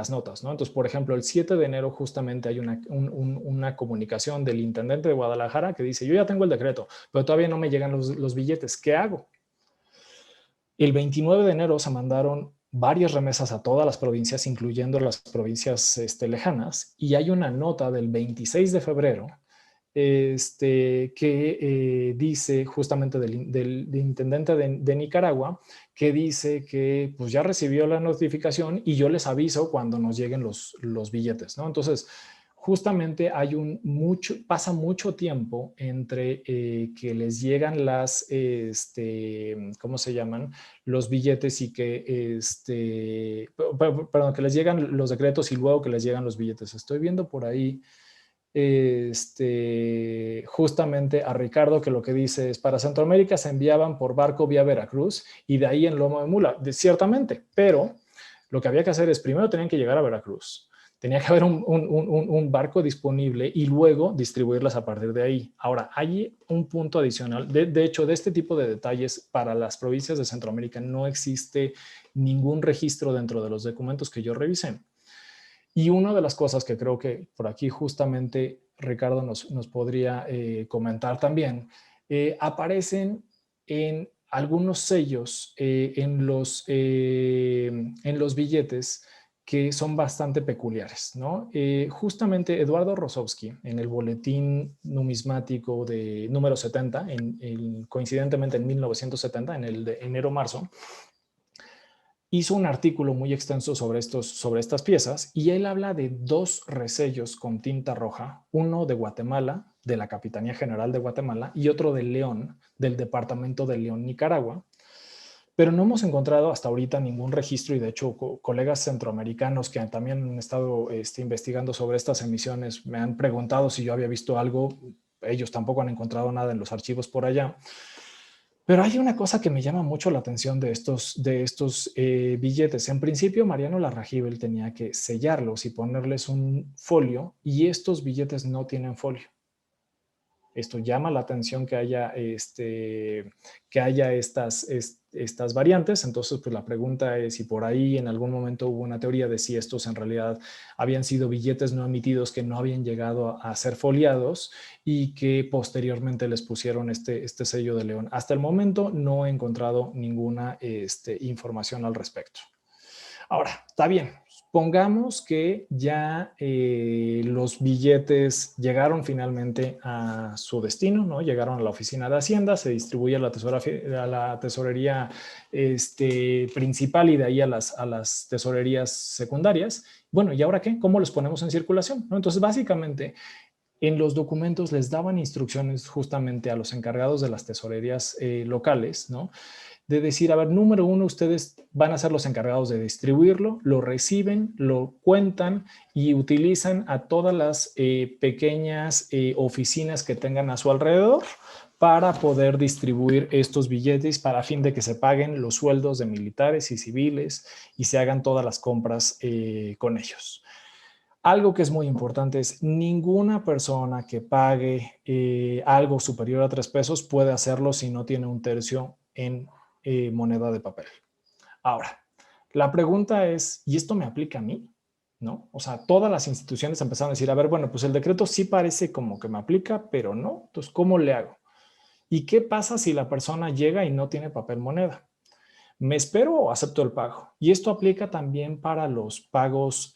B: notas, ¿no? Entonces, por ejemplo, el 7 de enero justamente hay una comunicación del intendente de Guadalajara que dice, yo ya tengo el decreto, pero todavía no me llegan los billetes, ¿qué hago? El 29 de enero se mandaron varias remesas a todas las provincias, incluyendo las provincias lejanas, y hay una nota del 26 de febrero que dice justamente del intendente de Nicaragua, que dice que pues ya recibió la notificación y yo les aviso cuando nos lleguen los billetes, ¿no? Entonces, justamente pasa mucho tiempo entre que les llegan ¿cómo se llaman? Los billetes y perdón, que les llegan los decretos y luego que les llegan los billetes. Estoy viendo por ahí justamente a Ricardo, que lo que dice es, para Centroamérica se enviaban por barco vía Veracruz y de ahí en lomo de mula, ciertamente, pero lo que había que hacer es, primero tenían que llegar a Veracruz, tenía que haber un barco disponible y luego distribuirlas a partir de ahí. Ahora, hay un punto adicional, de hecho, de este tipo de detalles para las provincias de Centroamérica no existe ningún registro dentro de los documentos que yo revisé. Y una de las cosas que creo que por aquí justamente Ricardo nos podría comentar también, aparecen en algunos sellos en los billetes que son bastante peculiares, ¿no? Justamente Eduardo Rosowski, en el boletín numismático de número 70, coincidentemente en 1970, en el de enero-marzo, hizo un artículo muy extenso sobre estas piezas y él habla de dos resellos con tinta roja, uno de Guatemala, de la Capitanía General de Guatemala, y otro de León, del Departamento de León, Nicaragua. Pero no hemos encontrado hasta ahorita ningún registro y de hecho colegas centroamericanos que también han estado investigando sobre estas emisiones me han preguntado si yo había visto algo. Ellos tampoco han encontrado nada en los archivos por allá. Pero hay una cosa que me llama mucho la atención de estos billetes. En principio, Mariano Larragibel tenía que sellarlos y ponerles un folio, y estos billetes no tienen folio. Esto llama la atención que haya, estas variantes. Entonces, pues la pregunta es si por ahí en algún momento hubo una teoría de si estos en realidad habían sido billetes no emitidos que no habían llegado a ser foliados y que posteriormente les pusieron este sello de León. Hasta el momento no he encontrado ninguna información al respecto. Ahora, está bien. Pongamos que ya los billetes llegaron finalmente a su destino, ¿no? Llegaron a la oficina de Hacienda, se distribuye a la tesorería principal y de ahí a las tesorerías secundarias. Bueno, ¿y ahora qué? ¿Cómo los ponemos en circulación? ¿No? Entonces, básicamente, en los documentos les daban instrucciones justamente a los encargados de las tesorerías locales, ¿no? De decir, a ver, número uno, ustedes van a ser los encargados de distribuirlo, lo reciben, lo cuentan y utilizan a todas las pequeñas oficinas que tengan a su alrededor para poder distribuir estos billetes para fin de que se paguen los sueldos de militares y civiles y se hagan todas las compras con ellos. Algo que es muy importante es ninguna persona que pague algo superior a 3 pesos puede hacerlo si no tiene un tercio en moneda de papel. Ahora, la pregunta es, ¿y esto me aplica a mí? ¿no? O sea, todas las instituciones empezaron a decir, a ver, bueno, pues el decreto sí parece como que me aplica, pero no. Entonces, ¿cómo le hago? ¿Y qué pasa si la persona llega y no tiene papel moneda? ¿Me espero o acepto el pago? Y esto aplica también para los pagos,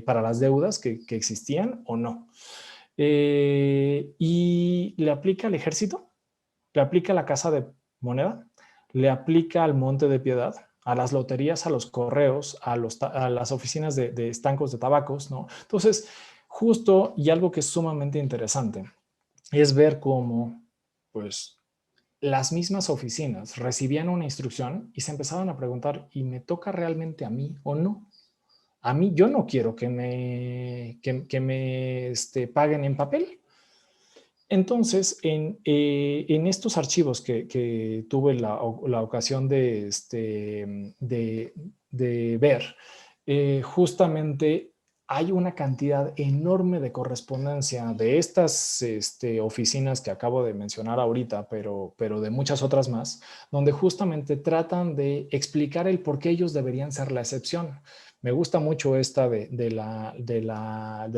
B: para las deudas que existían o no. ¿Y le aplica al ejército? ¿Le aplica a la Casa de Moneda? ¿Le aplica al Monte de Piedad? A las loterías, a los correos, a las oficinas de estancos de tabacos, ¿no? Entonces, justo, y algo que es sumamente interesante, es ver cómo, pues, las mismas oficinas recibían una instrucción y se empezaban a preguntar, ¿y me toca realmente a mí o no? A mí yo no quiero que me paguen en papel. Entonces, en estos archivos que tuve la ocasión de ver, justamente hay una cantidad enorme de correspondencia de estas oficinas que acabo de mencionar ahorita, pero de muchas otras más, donde justamente tratan de explicar el por qué ellos deberían ser la excepción. Me gusta mucho esta del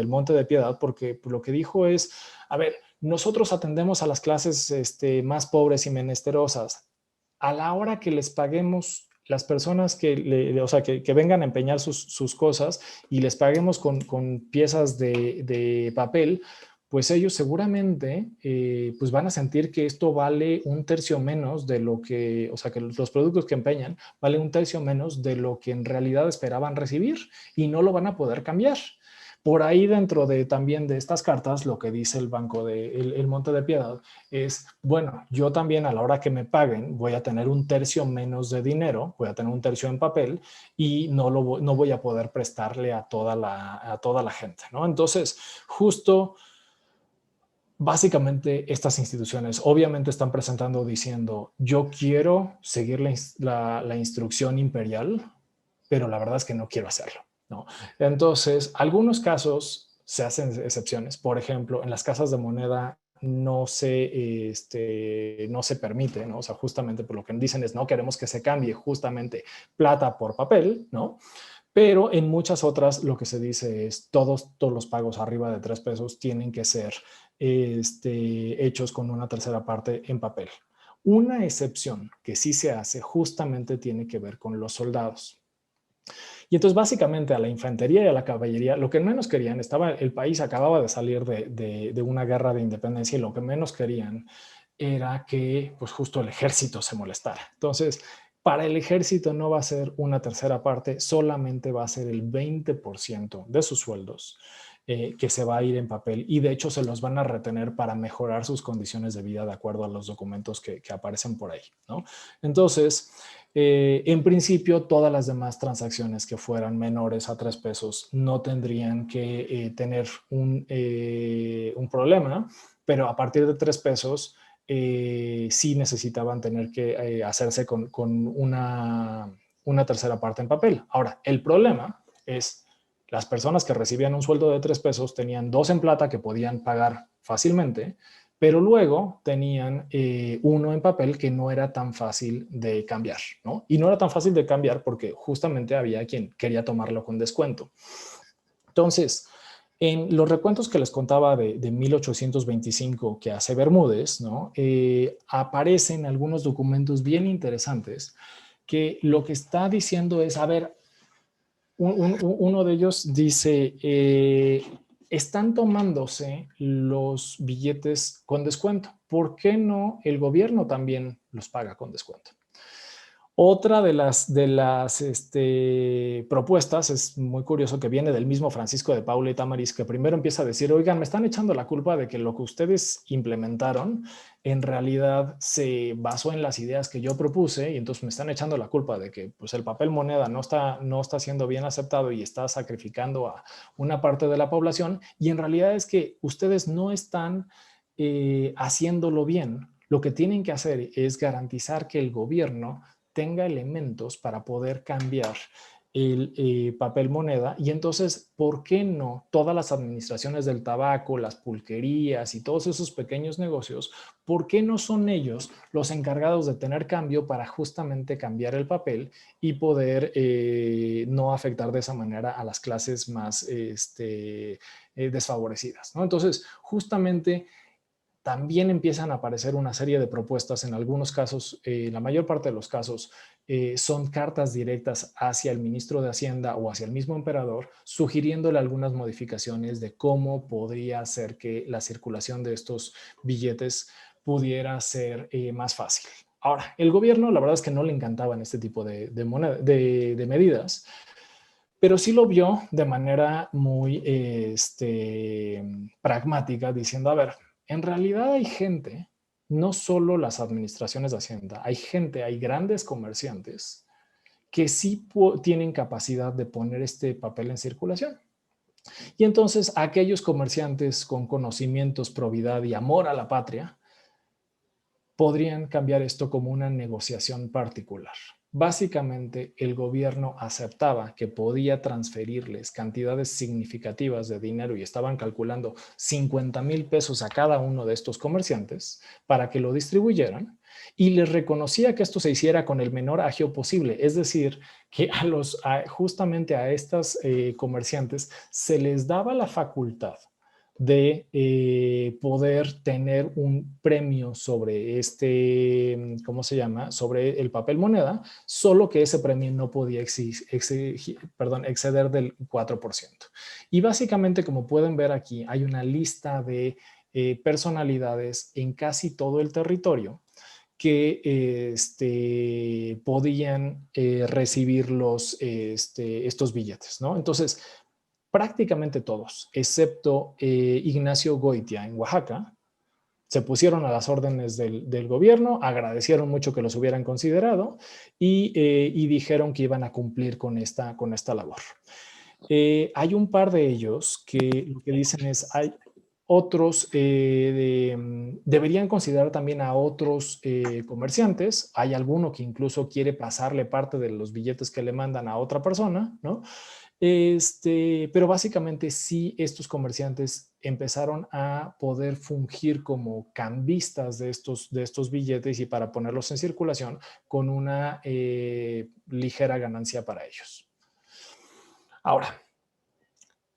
B: Monte de Piedad, porque lo que dijo es, a ver, nosotros atendemos a las clases más pobres y menesterosas. A la hora que les paguemos, las personas o sea, que vengan a empeñar sus cosas y les paguemos con piezas de papel, pues ellos seguramente pues van a sentir que esto vale un tercio menos de lo que, o sea, que los productos que empeñan valen un tercio menos de lo que en realidad esperaban recibir y no lo van a poder cambiar. Por ahí dentro también de estas cartas, lo que dice el Banco el Monte de Piedad es, bueno, yo también a la hora que me paguen voy a tener un tercio menos de dinero, voy a tener un tercio en papel y no voy a poder prestarle a toda la gente, ¿no? Entonces, justo básicamente estas instituciones obviamente están presentando diciendo, yo quiero seguir la instrucción imperial, pero la verdad es que no quiero hacerlo, ¿no? Entonces, algunos casos se hacen excepciones. Por ejemplo, en las casas de moneda no se permite, ¿no? O sea, justamente por lo que dicen es no queremos que se cambie justamente plata por papel, ¿no? Pero en muchas otras lo que se dice es todos los pagos arriba de 3 pesos tienen que ser hechos con una tercera parte en papel. Una excepción que sí se hace justamente tiene que ver con los soldados. Y entonces básicamente a la infantería y a la caballería, lo que menos querían, el país acababa de salir de una guerra de independencia y lo que menos querían era que pues justo el ejército se molestara. Entonces, para el ejército no va a ser una tercera parte, solamente va a ser el 20% de sus sueldos que se va a ir en papel y de hecho se los van a retener para mejorar sus condiciones de vida de acuerdo a los documentos que aparecen por ahí, ¿no? Entonces, en principio, todas las demás transacciones que fueran menores a 3 pesos no tendrían que tener un problema, pero a partir de 3 pesos sí necesitaban tener que hacerse con una tercera parte en papel. Ahora, el problema es las personas que recibían un sueldo de 3 pesos tenían 2 en plata que podían pagar fácilmente, pero luego tenían uno en papel que no era tan fácil de cambiar, ¿no? Y no era tan fácil de cambiar porque justamente había quien quería tomarlo con descuento. Entonces, en los recuentos que les contaba de 1825 que hace Bermúdez, ¿no? Aparecen algunos documentos bien interesantes que lo que está diciendo es, a ver, uno de ellos dice, están tomándose los billetes con descuento. ¿Por qué no el gobierno también los paga con descuento? Otra de las propuestas es muy curioso que viene del mismo Francisco de Paula y Tamariz, que primero empieza a decir, oigan, me están echando la culpa de que lo que ustedes implementaron en realidad se basó en las ideas que yo propuse y entonces me están echando la culpa de que pues, el papel moneda no está siendo bien aceptado y está sacrificando a una parte de la población y en realidad es que ustedes no están haciéndolo bien. Lo que tienen que hacer es garantizar que el gobierno tenga elementos para poder cambiar el papel moneda, y entonces, ¿por qué no todas las administraciones del tabaco, las pulquerías y todos esos pequeños negocios, por qué no son ellos los encargados de tener cambio para justamente cambiar el papel y poder no afectar de esa manera a las clases más desfavorecidas, ¿no? Entonces, justamente también empiezan a aparecer una serie de propuestas. En algunos casos, la mayor parte de los casos, son cartas directas hacia el ministro de Hacienda o hacia el mismo emperador, sugiriéndole algunas modificaciones de cómo podría hacer que la circulación de estos billetes pudiera ser más fácil. Ahora, el gobierno, la verdad es que no le encantaban este tipo de medidas, pero sí lo vio de manera muy pragmática, diciendo, a ver, en realidad hay gente, no solo las administraciones de Hacienda, hay gente, hay grandes comerciantes que sí tienen capacidad de poner este papel en circulación. Y entonces aquellos comerciantes con conocimientos, probidad y amor a la patria podrían cambiar esto como una negociación particular. Básicamente, el gobierno aceptaba que podía transferirles cantidades significativas de dinero y estaban calculando 50,000 pesos a cada uno de estos comerciantes para que lo distribuyeran, y les reconocía que esto se hiciera con el menor agio posible, es decir, que justamente a estas comerciantes se les daba la facultad de poder tener un premio sobre ¿cómo se llama? Sobre el papel moneda, solo que ese premio no podía exceder del 4%. Y básicamente, como pueden ver aquí, hay una lista de personalidades en casi todo el territorio que podían recibir estos billetes, ¿no? Entonces, prácticamente todos, excepto Ignacio Goitia en Oaxaca, se pusieron a las órdenes del gobierno, agradecieron mucho que los hubieran considerado y dijeron que iban a cumplir con esta labor. Hay un par de ellos que lo que dicen es, hay otros, deberían considerar también a otros comerciantes. Hay alguno que incluso quiere pasarle parte de los billetes que le mandan a otra persona, ¿no? Pero básicamente sí, estos comerciantes empezaron a poder fungir como cambistas de estos billetes y para ponerlos en circulación con una ligera ganancia para ellos. Ahora,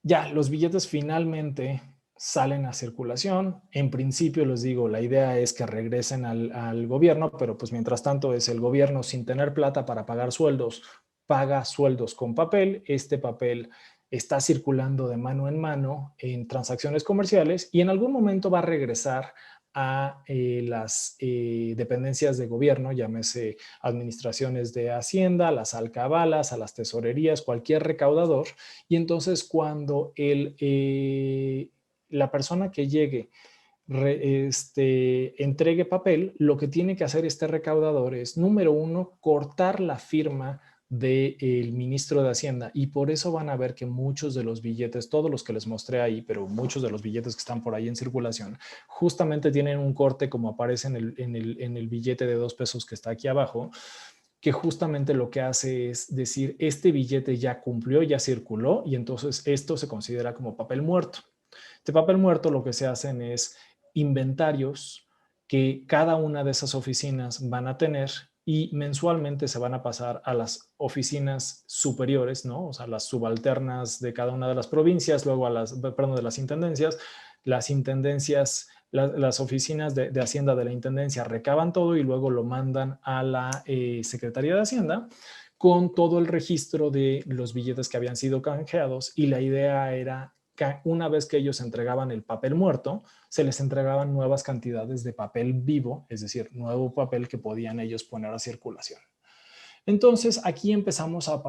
B: ya los billetes finalmente salen a circulación. En principio, les digo, la idea es que regresen al gobierno, pero pues mientras tanto es el gobierno sin tener plata para pagar sueldos, paga sueldos con papel. Este papel está circulando de mano en mano en transacciones comerciales y en algún momento va a regresar a las dependencias de gobierno, llámese administraciones de Hacienda, a las alcabalas, a las tesorerías, cualquier recaudador. Y entonces cuando la persona que llegue entregue papel, lo que tiene que hacer este recaudador es, número uno, cortar la firma del ministro de Hacienda, y por eso van a ver que muchos de los billetes, todos los que les mostré ahí, pero muchos de los billetes que están por ahí en circulación, justamente tienen un corte como aparece en el billete de 2 pesos que está aquí abajo, que justamente lo que hace es decir, este billete ya cumplió, ya circuló, y entonces esto se considera como papel muerto. Este papel muerto, lo que se hacen es inventarios que cada una de esas oficinas van a tener y mensualmente se van a pasar a las oficinas superiores, ¿no? O sea, las subalternas de cada una de las provincias, luego de las intendencias. Las intendencias, las oficinas de Hacienda de la Intendencia recaban todo y luego lo mandan a la Secretaría de Hacienda con todo el registro de los billetes que habían sido canjeados, y la idea era que una vez que ellos entregaban el papel muerto, se les entregaban nuevas cantidades de papel vivo, es decir, nuevo papel que podían ellos poner a circulación. Entonces, aquí empezamos a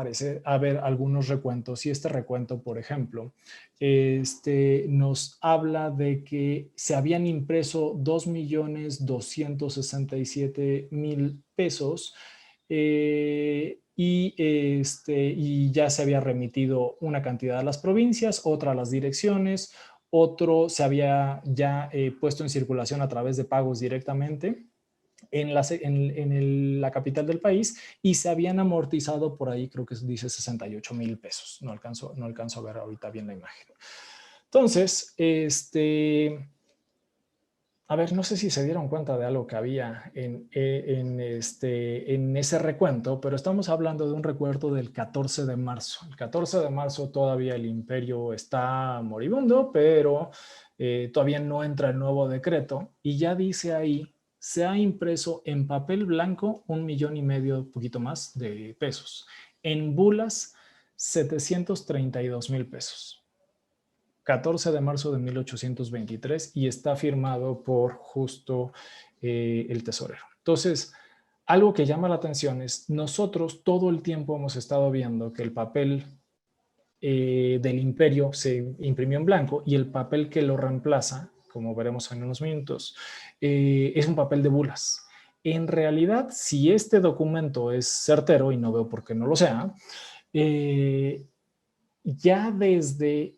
B: ver algunos recuentos, y este recuento, por ejemplo, nos habla de que se habían impreso 2,267,000 pesos y ya se había remitido una cantidad a las provincias, otra a las direcciones, otro se había ya puesto en circulación a través de pagos directamente. en la capital del país y se habían amortizado por ahí, creo que dice 68,000 pesos. No alcanzo a ver ahorita bien la imagen. Entonces, a ver, no sé si se dieron cuenta de algo que había en ese recuento, pero estamos hablando de un recuento del 14 de marzo. El 14 de marzo todavía el imperio está moribundo, pero todavía no entra el nuevo decreto y ya dice ahí, se ha impreso en papel blanco 1,500,000, poquito más, de pesos. En bulas, 732,000 pesos. 14 de marzo de 1823 y está firmado por justo el tesorero. Entonces, algo que llama la atención es, nosotros todo el tiempo hemos estado viendo que el papel del imperio se imprimió en blanco y el papel que lo reemplaza, como veremos en unos minutos, es un papel de bulas. En realidad, si este documento es certero, y no veo por qué no lo sea, ya desde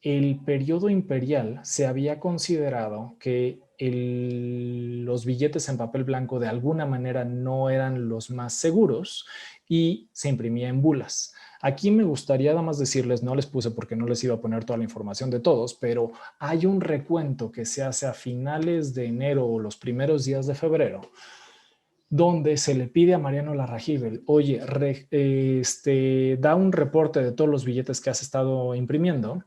B: el periodo imperial se había considerado que los billetes en papel blanco de alguna manera no eran los más seguros y se imprimía en bulas. Aquí me gustaría nada más decirles, no les puse porque no les iba a poner toda la información de todos, pero hay un recuento que se hace a finales de enero o los primeros días de febrero, donde se le pide a Mariano Larrajíbel, oye, da un reporte de todos los billetes que has estado imprimiendo,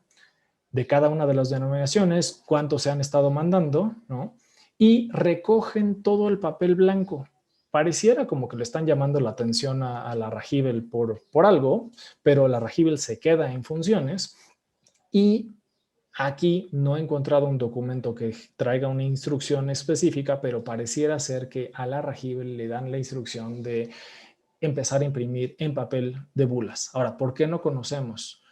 B: de cada una de las denominaciones, cuántos se han estado mandando, ¿no? Y recogen todo el papel blanco. Pareciera como que le están llamando la atención a Larrajíbel por algo, pero Larrajíbel se queda en funciones y aquí no he encontrado un documento que traiga una instrucción específica, pero pareciera ser que a Larrajíbel le dan la instrucción de empezar a imprimir en papel de bulas. Ahora, ¿por qué no conocemos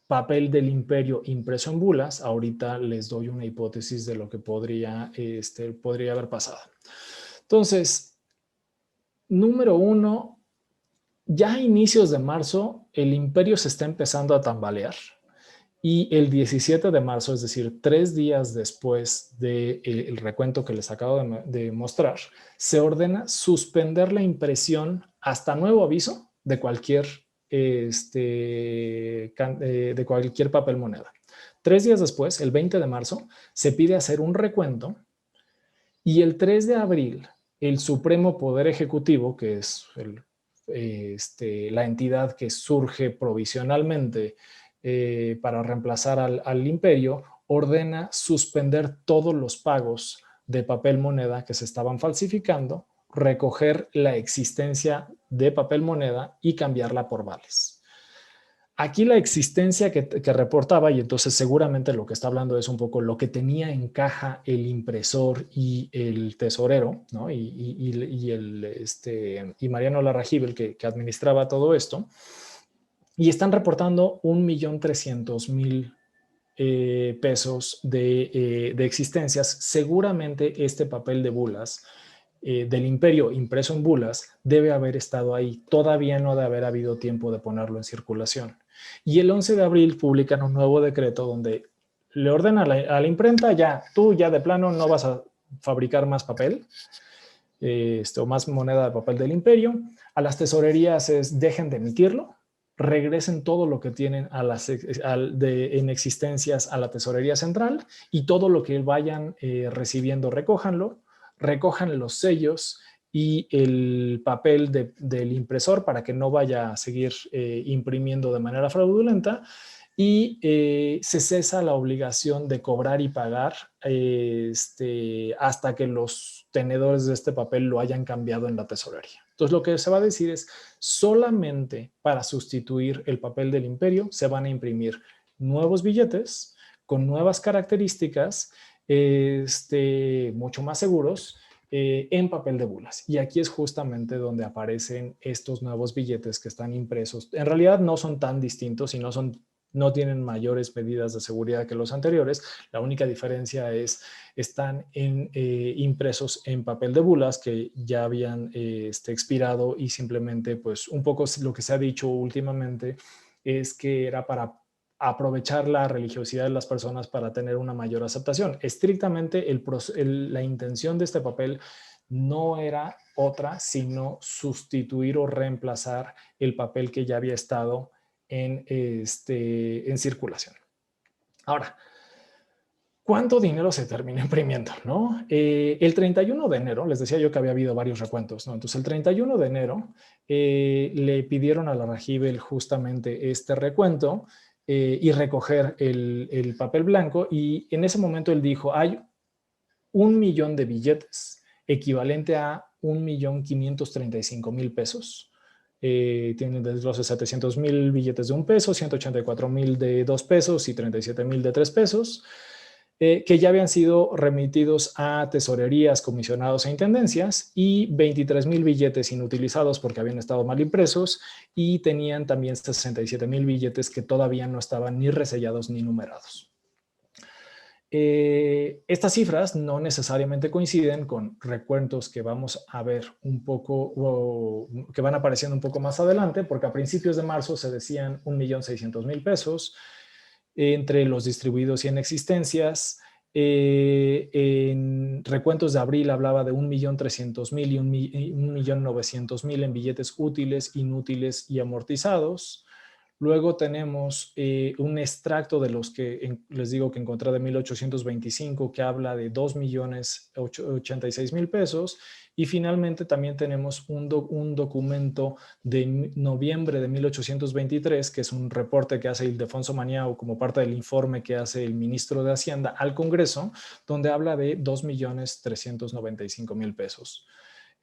B: papel del imperio impreso en bulas? Ahorita les doy una hipótesis de lo que podría haber pasado. Entonces, número uno, ya a inicios de marzo, el imperio se está empezando a tambalear. Y el 17 de marzo, es decir, 3 días después del recuento que les acabo de mostrar, se ordena suspender la impresión hasta nuevo aviso de cualquier papel moneda. 3 días después, el 20 de marzo, se pide hacer un recuento y el 3 de abril, el Supremo Poder Ejecutivo, que es la entidad que surge provisionalmente para reemplazar al imperio, ordena suspender todos los pagos de papel moneda que se estaban falsificando, recoger la existencia de papel moneda y cambiarla por vales. Aquí la existencia que reportaba, y entonces seguramente lo que está hablando es un poco lo que tenía en caja el impresor y el tesorero, ¿no? y Mariano Larrajíbel que administraba todo esto, y están reportando 1,300,000 pesos de existencias. Seguramente este papel de bulas del imperio impreso en bulas debe haber estado ahí. Todavía no debe haber habido tiempo de ponerlo en circulación. Y el 11 de abril publican un nuevo decreto donde le ordena a la imprenta, tú ya de plano no vas a fabricar más papel o más moneda de papel del imperio. A las tesorerías dejen de emitirlo, regresen todo lo que tienen en existencias a la tesorería central y todo lo que vayan recibiendo recojan los sellos y el papel del impresor para que no vaya a seguir imprimiendo de manera fraudulenta y se cesa la obligación de cobrar y pagar hasta que los tenedores de este papel lo hayan cambiado en la tesorería. Entonces lo que se va a decir es solamente para sustituir el papel del imperio se van a imprimir nuevos billetes con nuevas características mucho más seguros en papel de bulas. Y aquí es justamente donde aparecen estos nuevos billetes que están impresos. En realidad no son tan distintos y no tienen mayores medidas de seguridad que los anteriores. La única diferencia es están impresos en papel de bulas que ya habían expirado y simplemente pues un poco lo que se ha dicho últimamente es que era para aprovechar la religiosidad de las personas para tener una mayor aceptación. Estrictamente, la intención de este papel no era otra, sino sustituir o reemplazar el papel que ya había estado en circulación. Ahora, ¿cuánto dinero se termina imprimiendo? ¿No? El 31 de enero, les decía yo que había habido varios recuentos, ¿no? Entonces, el 31 de enero le pidieron a la Rajibel justamente este recuento y recoger el papel blanco, y en ese momento él dijo, hay 1,000,000 de billetes, equivalente a 1,535,000 pesos. Tienen desglose 700,000 billetes de 1 peso, 184,000 de 2 pesos y 37,000 de 3 pesos. Que ya habían sido remitidos a tesorerías, comisionados e intendencias, y 23,000 billetes inutilizados porque habían estado mal impresos, y tenían también 67,000 billetes que todavía no estaban ni resellados ni numerados. Estas cifras no necesariamente coinciden con recuentos que vamos a ver un poco, o que van apareciendo un poco más adelante, porque a principios de marzo se decían 1,600,000 pesos, entre los distribuidos y en existencias. En recuentos de abril hablaba de 1,300,000 y 1,900,000 en billetes útiles, inútiles y amortizados. Luego tenemos un extracto de los que les digo que encontré de 1825, que habla de 2,086,000 pesos. Y finalmente también tenemos un documento de noviembre de 1823, que es un reporte que hace Ildefonso Maniao como parte del informe que hace el ministro de Hacienda al Congreso, donde habla de 2,395,000 pesos.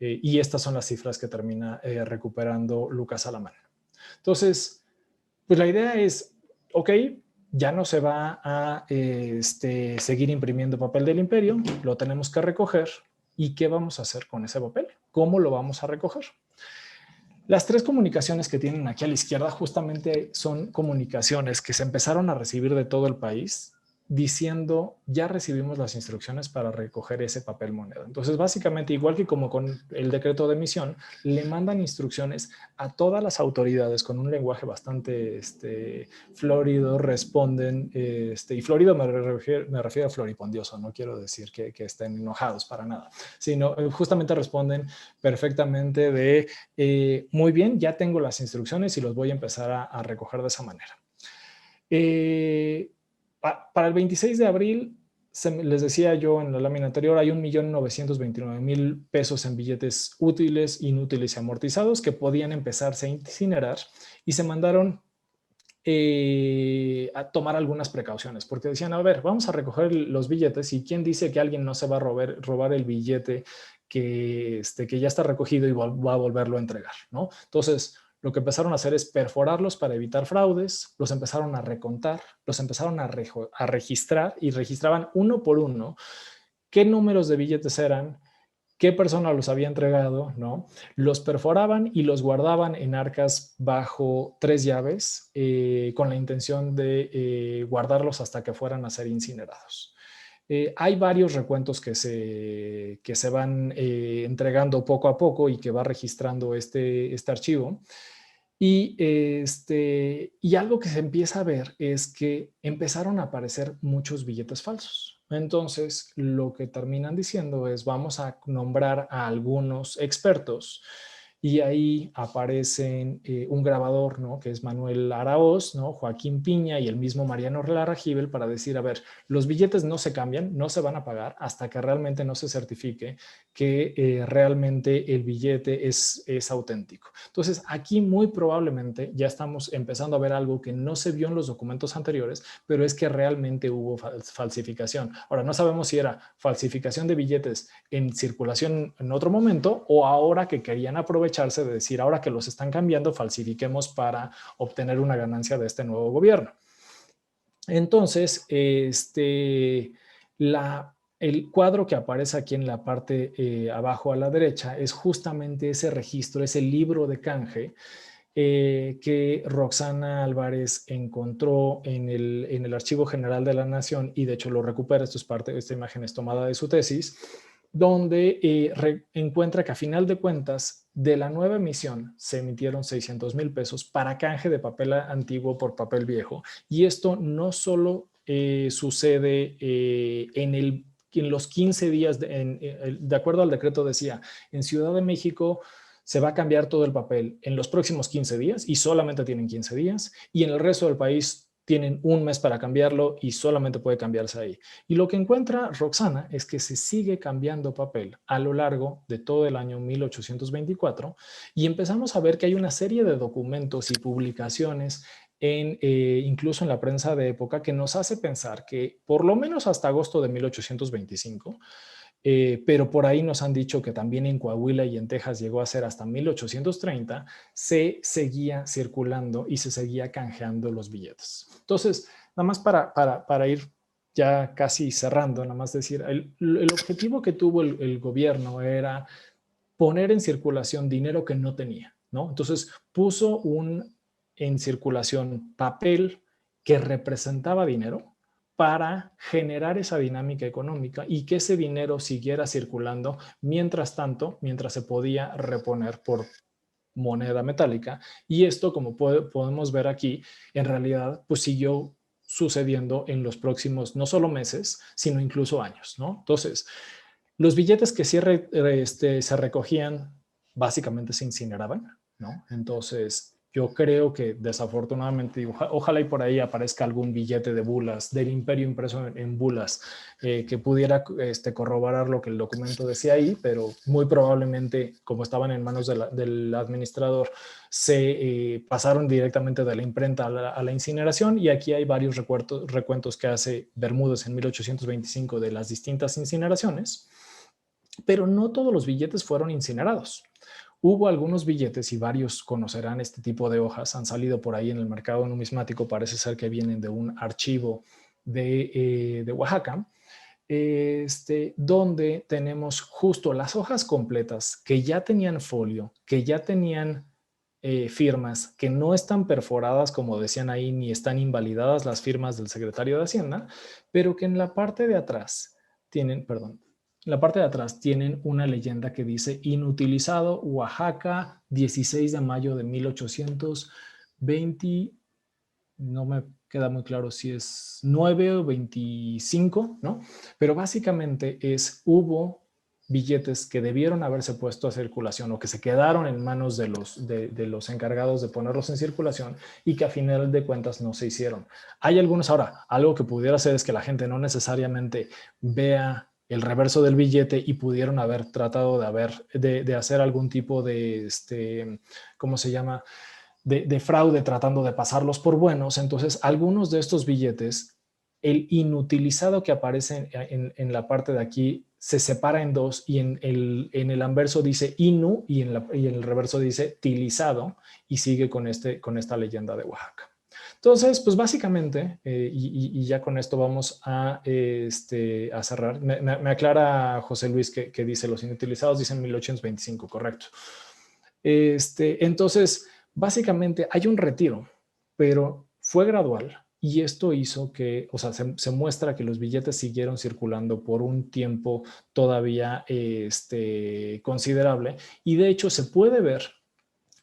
B: Y estas son las cifras que termina recuperando Lucas Alamán. Entonces, pues la idea es, ok, ya no se va a seguir imprimiendo papel del imperio, lo tenemos que recoger. ¿Y qué vamos a hacer con ese papel? ¿Cómo lo vamos a recoger? Las 3 comunicaciones que tienen aquí a la izquierda justamente son comunicaciones que se empezaron a recibir de todo el país, diciendo, ya recibimos las instrucciones para recoger ese papel moneda. Entonces, básicamente, igual que como con el decreto de emisión, le mandan instrucciones a todas las autoridades con un lenguaje bastante florido, responden, y florido me refiero a floripondioso, no quiero decir que estén enojados para nada, sino justamente responden perfectamente de, muy bien, ya tengo las instrucciones y los voy a empezar a recoger de esa manera. Para el 26 de abril, les decía yo en la lámina anterior, hay 1,929,000 pesos en billetes útiles, inútiles y amortizados que podían empezarse a incinerar, y se mandaron a tomar algunas precauciones, porque decían, a ver, vamos a recoger los billetes, y quién dice que alguien no se va a robar el billete que ya está recogido y va a volverlo a entregar, ¿no? Entonces, lo que empezaron a hacer es perforarlos para evitar fraudes, los empezaron a recontar, los empezaron a registrar, y registraban uno por uno qué números de billetes eran, qué persona los había entregado, ¿no? Los perforaban y los guardaban en arcas bajo 3 llaves con la intención de guardarlos hasta que fueran a ser incinerados. Hay varios recuentos que se van entregando poco a poco y que va registrando este archivo. Y algo que se empieza a ver es que empezaron a aparecer muchos billetes falsos. Entonces, lo que terminan diciendo es, vamos a nombrar a algunos expertos, y ahí aparecen un grabador, ¿no?, que es Manuel Araoz, ¿no?, Joaquín Piña y el mismo Mariano Larrajíbel, para decir, a ver, los billetes no se cambian, no se van a pagar hasta que realmente no se certifique que realmente el billete es auténtico. Entonces, aquí muy probablemente ya estamos empezando a ver algo que no se vio en los documentos anteriores, pero es que realmente hubo falsificación. Ahora, no sabemos si era falsificación de billetes en circulación en otro momento, o ahora que querían aprovecharse de decir, ahora que los están cambiando, falsifiquemos para obtener una ganancia de este nuevo gobierno. Entonces, el cuadro que aparece aquí en la parte abajo a la derecha es justamente ese registro, ese libro de canje que Roxana Álvarez encontró en el Archivo General de la Nación, y de hecho lo recupera. Esto es parte de esta imagen, es tomada de su tesis, donde encuentra que a final de cuentas de la nueva emisión se emitieron 600,000 pesos para canje de papel antiguo por papel viejo. Y esto no solo sucede en los 15 días, de acuerdo al decreto decía, en Ciudad de México se va a cambiar todo el papel en los próximos 15 días y solamente tienen 15 días, y en el resto del país tienen un mes para cambiarlo y solamente puede cambiarse ahí. Y lo que encuentra Roxana es que se sigue cambiando papel a lo largo de todo el año 1824 y empezamos a ver que hay una serie de documentos y publicaciones incluso en la prensa de época que nos hace pensar que por lo menos hasta agosto de 1825, pero por ahí nos han dicho que también en Coahuila y en Texas llegó a ser hasta 1830, se seguía circulando y se seguía canjeando los billetes. Entonces, nada más para ir ya casi cerrando, nada más decir, el objetivo que tuvo el gobierno era poner en circulación dinero que no tenía, ¿no? Entonces, puso en circulación papel que representaba dinero para generar esa dinámica económica y que ese dinero siguiera circulando mientras tanto, mientras se podía reponer por moneda metálica. Y esto, como podemos ver aquí, en realidad pues siguió sucediendo en los próximos no solo meses, sino incluso años, ¿no? Entonces, los billetes que sí se recogían básicamente se incineraban, ¿no? Entonces, yo creo que desafortunadamente, ojalá y por ahí aparezca algún billete de bulas, del imperio impreso en bulas, que pudiera corroborar lo que el documento decía ahí, pero muy probablemente, como estaban en manos del administrador, se pasaron directamente de la imprenta a la incineración, y aquí hay varios recuentos que hace Bermúdez en 1825 de las distintas incineraciones, pero no todos los billetes fueron incinerados. Hubo algunos billetes, y varios conocerán este tipo de hojas, han salido por ahí en el mercado numismático, parece ser que vienen de un archivo de Oaxaca, donde tenemos justo las hojas completas que ya tenían folio, que ya tenían firmas, que no están perforadas, como decían ahí, ni están invalidadas las firmas del secretario de Hacienda, pero que en la parte de atrás tienen, perdón, en la parte de atrás tienen una leyenda que dice: inutilizado, Oaxaca, 16 de mayo de 1820, no me queda muy claro si es 9 o 25, ¿no? Pero básicamente hubo billetes que debieron haberse puesto a circulación o que se quedaron en manos de los encargados de ponerlos en circulación y que a final de cuentas no se hicieron. Hay algunos, ahora, algo que pudiera ser es que la gente no necesariamente vea el reverso del billete y pudieron haber tratado de hacer algún tipo de, ¿cómo se llama?, de fraude, tratando de pasarlos por buenos. Entonces, algunos de estos billetes, el inutilizado que aparece en la parte de aquí, se separa en dos, y en el anverso dice inu y en el reverso dice tilizado, y sigue con esta leyenda de Oaxaca. Entonces, pues básicamente, y ya con esto vamos a cerrar. Me aclara José Luis que dice los inutilizados, dicen 1825, correcto. Entonces, básicamente hay un retiro, pero fue gradual, y esto hizo que, o sea, se muestra que los billetes siguieron circulando por un tiempo todavía considerable, y de hecho se puede ver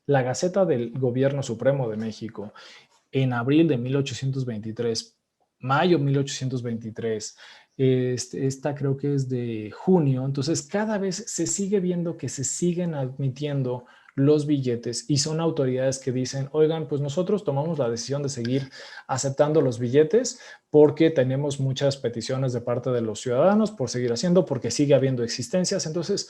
B: la Gaceta del Gobierno Supremo de México en abril de 1823, mayo 1823, esta creo que es de junio. Entonces cada vez se sigue viendo que se siguen admitiendo los billetes, y son autoridades que dicen: oigan, pues nosotros tomamos la decisión de seguir aceptando los billetes porque tenemos muchas peticiones de parte de los ciudadanos por seguir haciendo, porque sigue habiendo existencias. Entonces,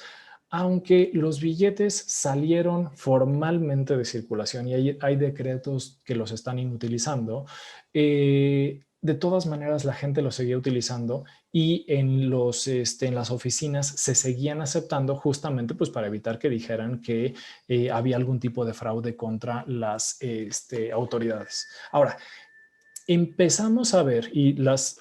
B: aunque los billetes salieron formalmente de circulación y hay decretos que los están inutilizando, de todas maneras la gente los seguía utilizando, y en las oficinas se seguían aceptando, justamente pues para evitar que dijeran que había algún tipo de fraude contra las autoridades. Ahora, empezamos a ver, y los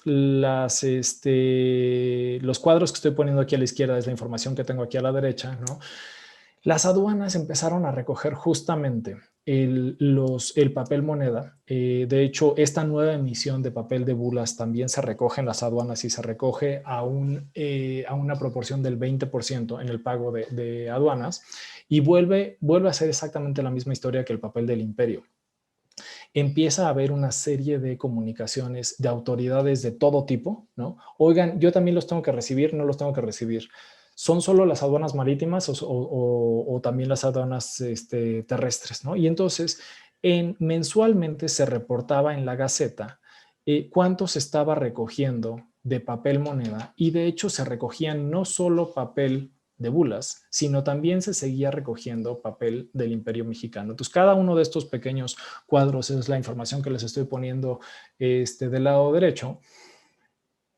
B: cuadros que estoy poniendo aquí a la izquierda es la información que tengo aquí a la derecha, ¿no? Las aduanas empezaron a recoger justamente el papel moneda. De hecho, esta nueva emisión de papel de bulas también se recoge en las aduanas y se recoge a una proporción del 20% en el pago de aduanas, y vuelve a ser exactamente la misma historia que el papel del imperio. Empieza a haber una serie de comunicaciones de autoridades de todo tipo, ¿no? Oigan, yo también los tengo que recibir, no los tengo que recibir. ¿Son solo las aduanas marítimas o también las aduanas terrestres, ¿no? Y entonces, mensualmente se reportaba en la Gaceta cuánto se estaba recogiendo de papel moneda, y de hecho se recogían no solo papel de bulas, sino también se seguía recogiendo papel del Imperio Mexicano. Entonces, cada uno de estos pequeños cuadros es la información que les estoy poniendo del lado derecho.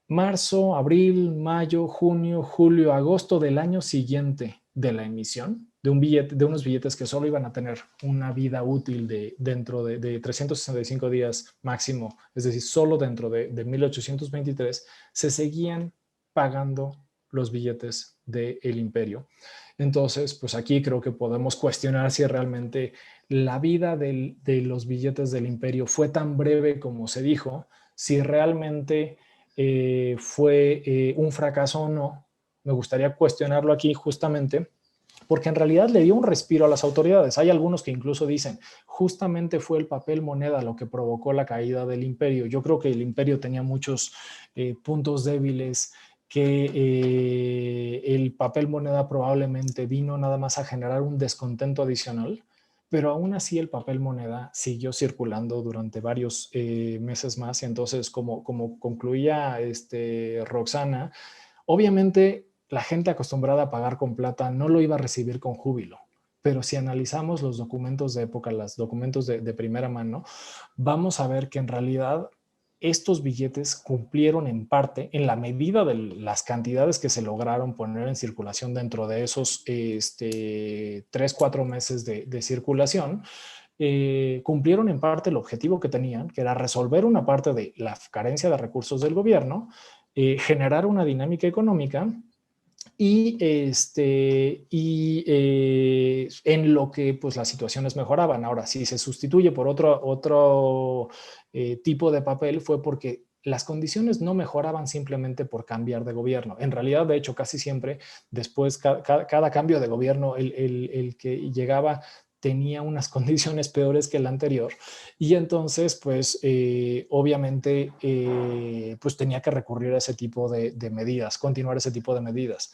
B: Marzo, abril, mayo, junio, julio, agosto del año siguiente de la emisión de un billete, de unos billetes que solo iban a tener una vida útil dentro de 365 días máximo, es decir, solo dentro de 1823, se seguían pagando los billetes del imperio. Entonces, pues aquí creo que podemos cuestionar si realmente la vida de los billetes del imperio fue tan breve como se dijo, si realmente fue un fracaso o no. Me gustaría cuestionarlo aquí justamente porque en realidad le dio un respiro a las autoridades. Hay algunos que incluso dicen, justamente fue el papel moneda lo que provocó la caída del imperio. Yo creo que el imperio tenía muchos puntos débiles, que el papel moneda probablemente vino nada más a generar un descontento adicional, pero aún así el papel moneda siguió circulando durante varios meses más. Y entonces, como concluía Roxana, obviamente la gente acostumbrada a pagar con plata no lo iba a recibir con júbilo, pero si analizamos los documentos de época, los documentos de primera mano, vamos a ver que en realidad estos billetes cumplieron en parte, en la medida de las cantidades que se lograron poner en circulación dentro de esos 3-4 meses de circulación, cumplieron en parte el objetivo que tenían, que era resolver una parte de la carencia de recursos del gobierno, generar una dinámica económica y, en lo que pues las situaciones mejoraban. Ahora, si se sustituye por otro tipo de papel, fue porque las condiciones no mejoraban simplemente por cambiar de gobierno. En realidad, de hecho, casi siempre después, cada cambio de gobierno, el que llegaba tenía unas condiciones peores que el anterior, y entonces pues obviamente pues tenía que recurrir a ese tipo de medidas, continuar ese tipo de medidas.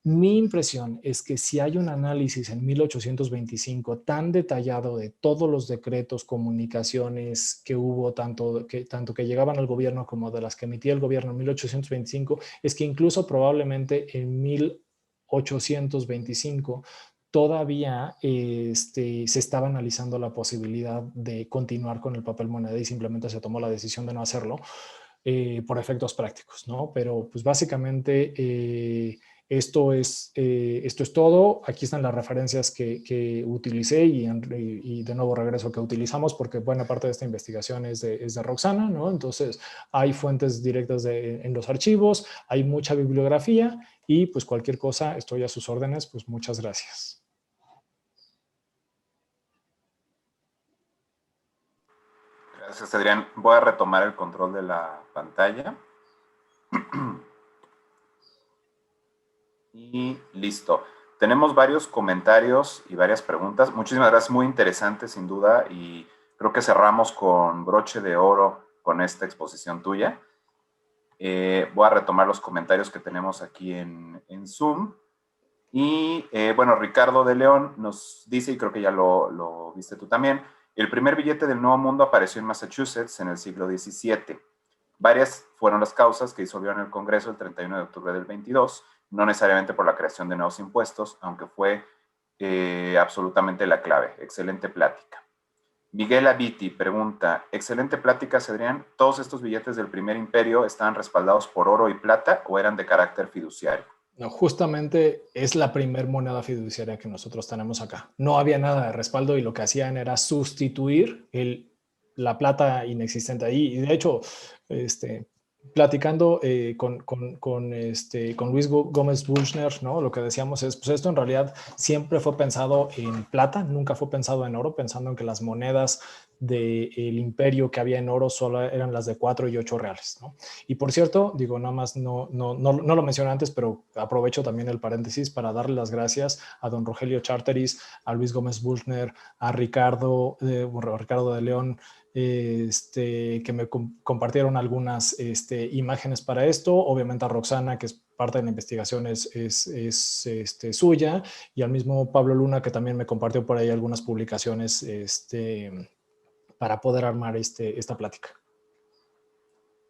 B: Mi impresión es que si hay un análisis en 1825 tan detallado de todos los decretos, comunicaciones que hubo, tanto que llegaban al gobierno como de las que emitía el gobierno en 1825, es que incluso probablemente en 1825 todavía se estaba analizando la posibilidad de continuar con el papel moneda, y simplemente se tomó la decisión de no hacerlo por efectos prácticos, ¿no? Pero pues básicamente esto es todo. Aquí están las referencias que utilicé, y de nuevo regreso que utilizamos, porque buena parte de esta investigación es de Roxana, ¿no? Entonces hay fuentes directas en los archivos, hay mucha bibliografía, y pues cualquier cosa estoy a sus órdenes. Pues muchas gracias.
A: Gracias, Adrián. Voy a retomar el control de la pantalla. Y listo. Tenemos varios comentarios y varias preguntas. Muchísimas gracias, muy interesante sin duda, y creo que cerramos con broche de oro con esta exposición tuya. Voy a retomar los comentarios que tenemos aquí en Zoom. Y bueno, Ricardo de León nos dice, y creo que ya lo viste tú también, el primer billete del Nuevo Mundo apareció en Massachusetts en el siglo XVII. Varias fueron las causas que disolvieron el Congreso el 31 de octubre del 22, no necesariamente por la creación de nuevos impuestos, aunque fue absolutamente la clave. Excelente plática. Miguel Aviti pregunta, excelente plática, Adrián. ¿Todos estos billetes del primer imperio estaban respaldados por oro y plata o eran de carácter fiduciario?
B: No, justamente es la primer moneda fiduciaria que nosotros tenemos acá. No había nada de respaldo, y lo que hacían era sustituir la plata inexistente ahí. Y de hecho, platicando con Luis Gómez Buchner, ¿no? Lo que decíamos es, pues esto en realidad siempre fue pensado en plata, nunca fue pensado en oro, pensando en que las monedas del imperio que había en oro solo eran las de 4 y 8 reales, ¿no? Y por cierto, digo, nada más no lo mencioné antes, pero aprovecho también el paréntesis para darle las gracias a don Rogelio Charteris, a Luis Gómez Buchner, a Ricardo de León, que me compartieron algunas imágenes para esto, obviamente a Roxana, que es parte de la investigación, es suya, y al mismo Pablo Luna, que también me compartió por ahí algunas publicaciones para poder armar esta plática.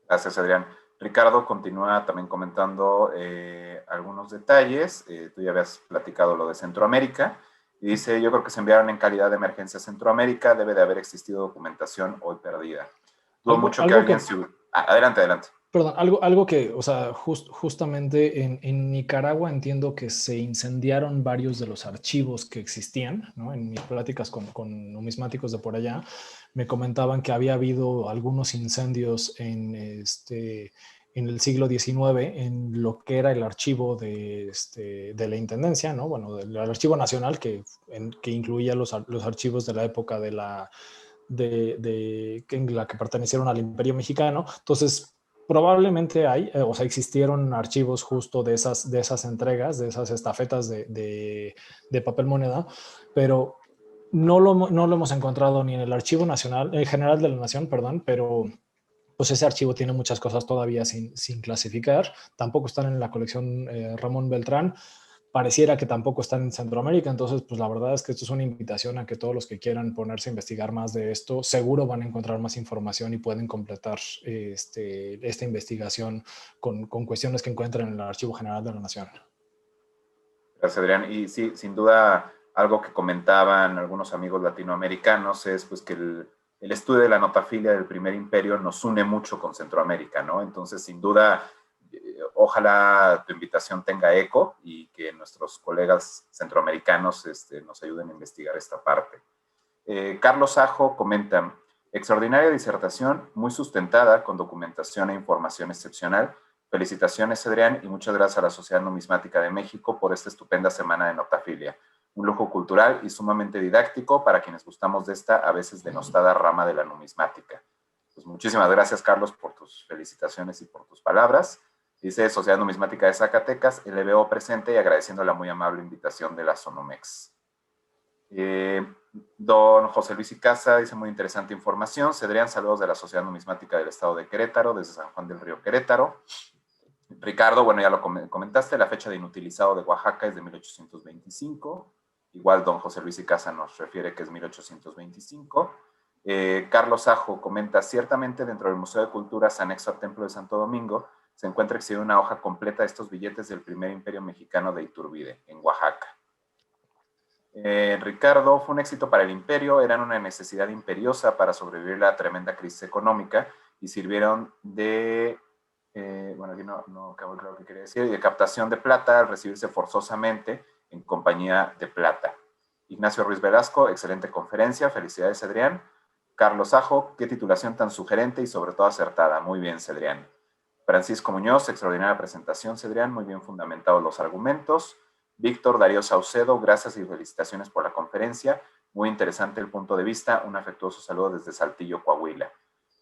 A: Gracias, Adrián. Ricardo continúa también comentando algunos detalles. Tú ya habías platicado lo de Centroamérica. Y dice, yo creo que se enviaron en calidad de emergencia a Centroamérica. Debe de haber existido documentación hoy perdida. Dudo mucho que alguien... Adelante, adelante.
B: Perdón, algo que, o sea, justamente en Nicaragua entiendo que se incendiaron varios de los archivos que existían, ¿no? En mis pláticas con numismáticos de por allá, me comentaban que había habido algunos incendios en el siglo XIX en lo que era el archivo de la Intendencia, ¿no? Bueno, del Archivo Nacional, que incluía los archivos de la época en la que pertenecieron al Imperio Mexicano. Entonces, probablemente existieron archivos justo de esas entregas, de esas estafetas de papel moneda, pero no lo hemos encontrado ni en el Archivo Nacional, General de la Nación, perdón, pero pues ese archivo tiene muchas cosas todavía sin clasificar. Tampoco están en la colección Ramón Beltrán. Pareciera que tampoco están en Centroamérica, entonces pues la verdad es que esto es una invitación a que todos los que quieran ponerse a investigar más de esto, seguro van a encontrar más información y pueden completar esta investigación con cuestiones que encuentran en el Archivo General de la Nación.
A: Gracias, Adrián. Y sí, sin duda, algo que comentaban algunos amigos latinoamericanos es pues que el estudio de la notafilia del Primer Imperio nos une mucho con Centroamérica, ¿no? Entonces, sin duda, ojalá tu invitación tenga eco y que nuestros colegas centroamericanos nos ayuden a investigar esta parte. Carlos Ajo comenta, extraordinaria disertación, muy sustentada, con documentación e información excepcional. Felicitaciones, Adrián, y muchas gracias a la Sociedad Numismática de México por esta estupenda semana de notafilia. Un lujo cultural y sumamente didáctico para quienes gustamos de esta a veces denostada rama de la numismática. Pues muchísimas gracias, Carlos, por tus felicitaciones y por tus palabras. Dice Sociedad Numismática de Zacatecas, LBO presente y agradeciendo la muy amable invitación de la Sonomex. Don José Luis Icaza dice muy interesante información. Cedrián, saludos de la Sociedad Numismática del Estado de Querétaro, desde San Juan del Río Querétaro. Ricardo, bueno, ya lo comentaste, la fecha de inutilizado de Oaxaca es de 1825. Igual don José Luis Icaza nos refiere que es 1825. Carlos Ajo comenta, ciertamente dentro del Museo de Culturas anexo al Templo de Santo Domingo se encuentra exhibida una hoja completa de estos billetes del primer imperio mexicano de Iturbide, en Oaxaca. Ricardo, fue un éxito para el imperio, eran una necesidad imperiosa para sobrevivir a la tremenda crisis económica y sirvieron de, bueno, aquí no acabo de lo que quería decir, de captación de plata al recibirse forzosamente en compañía de plata. Ignacio Ruiz Velasco, excelente conferencia, felicidades, Adrián. Carlos Ajo, qué titulación tan sugerente y sobre todo acertada, muy bien, Cedrián. Francisco Muñoz, extraordinaria presentación, Cedrián, muy bien fundamentados los argumentos. Víctor Darío Saucedo, gracias y felicitaciones por la conferencia. Muy interesante el punto de vista. Un afectuoso saludo desde Saltillo, Coahuila.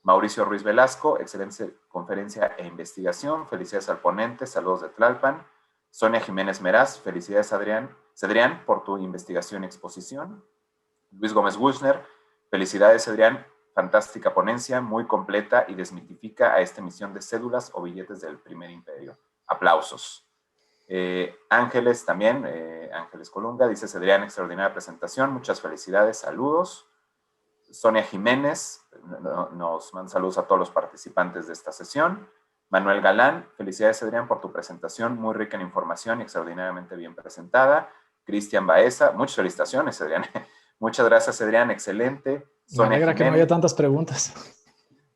A: Mauricio Ruiz Velasco, excelente conferencia e investigación. Felicidades al ponente. Saludos de Tlalpan. Sonia Jiménez Meraz, felicidades, Cedrián, por tu investigación y exposición. Luis Gómez Buchner, felicidades, Cedrián. Fantástica ponencia, muy completa y desmitifica a esta emisión de cédulas o billetes del Primer Imperio. Aplausos. Ángeles también, Ángeles Colunga, dice Cedrián, extraordinaria presentación, muchas felicidades, saludos. Sonia Jiménez nos manda saludos a todos los participantes de esta sesión. Manuel Galán, felicidades, Cedrián, por tu presentación, muy rica en información y extraordinariamente bien presentada. Cristian Baeza, muchas felicitaciones, Cedrián. Muchas gracias, Cedrián, excelente.
B: Sonia Me alegra Jiménez, que no haya tantas preguntas.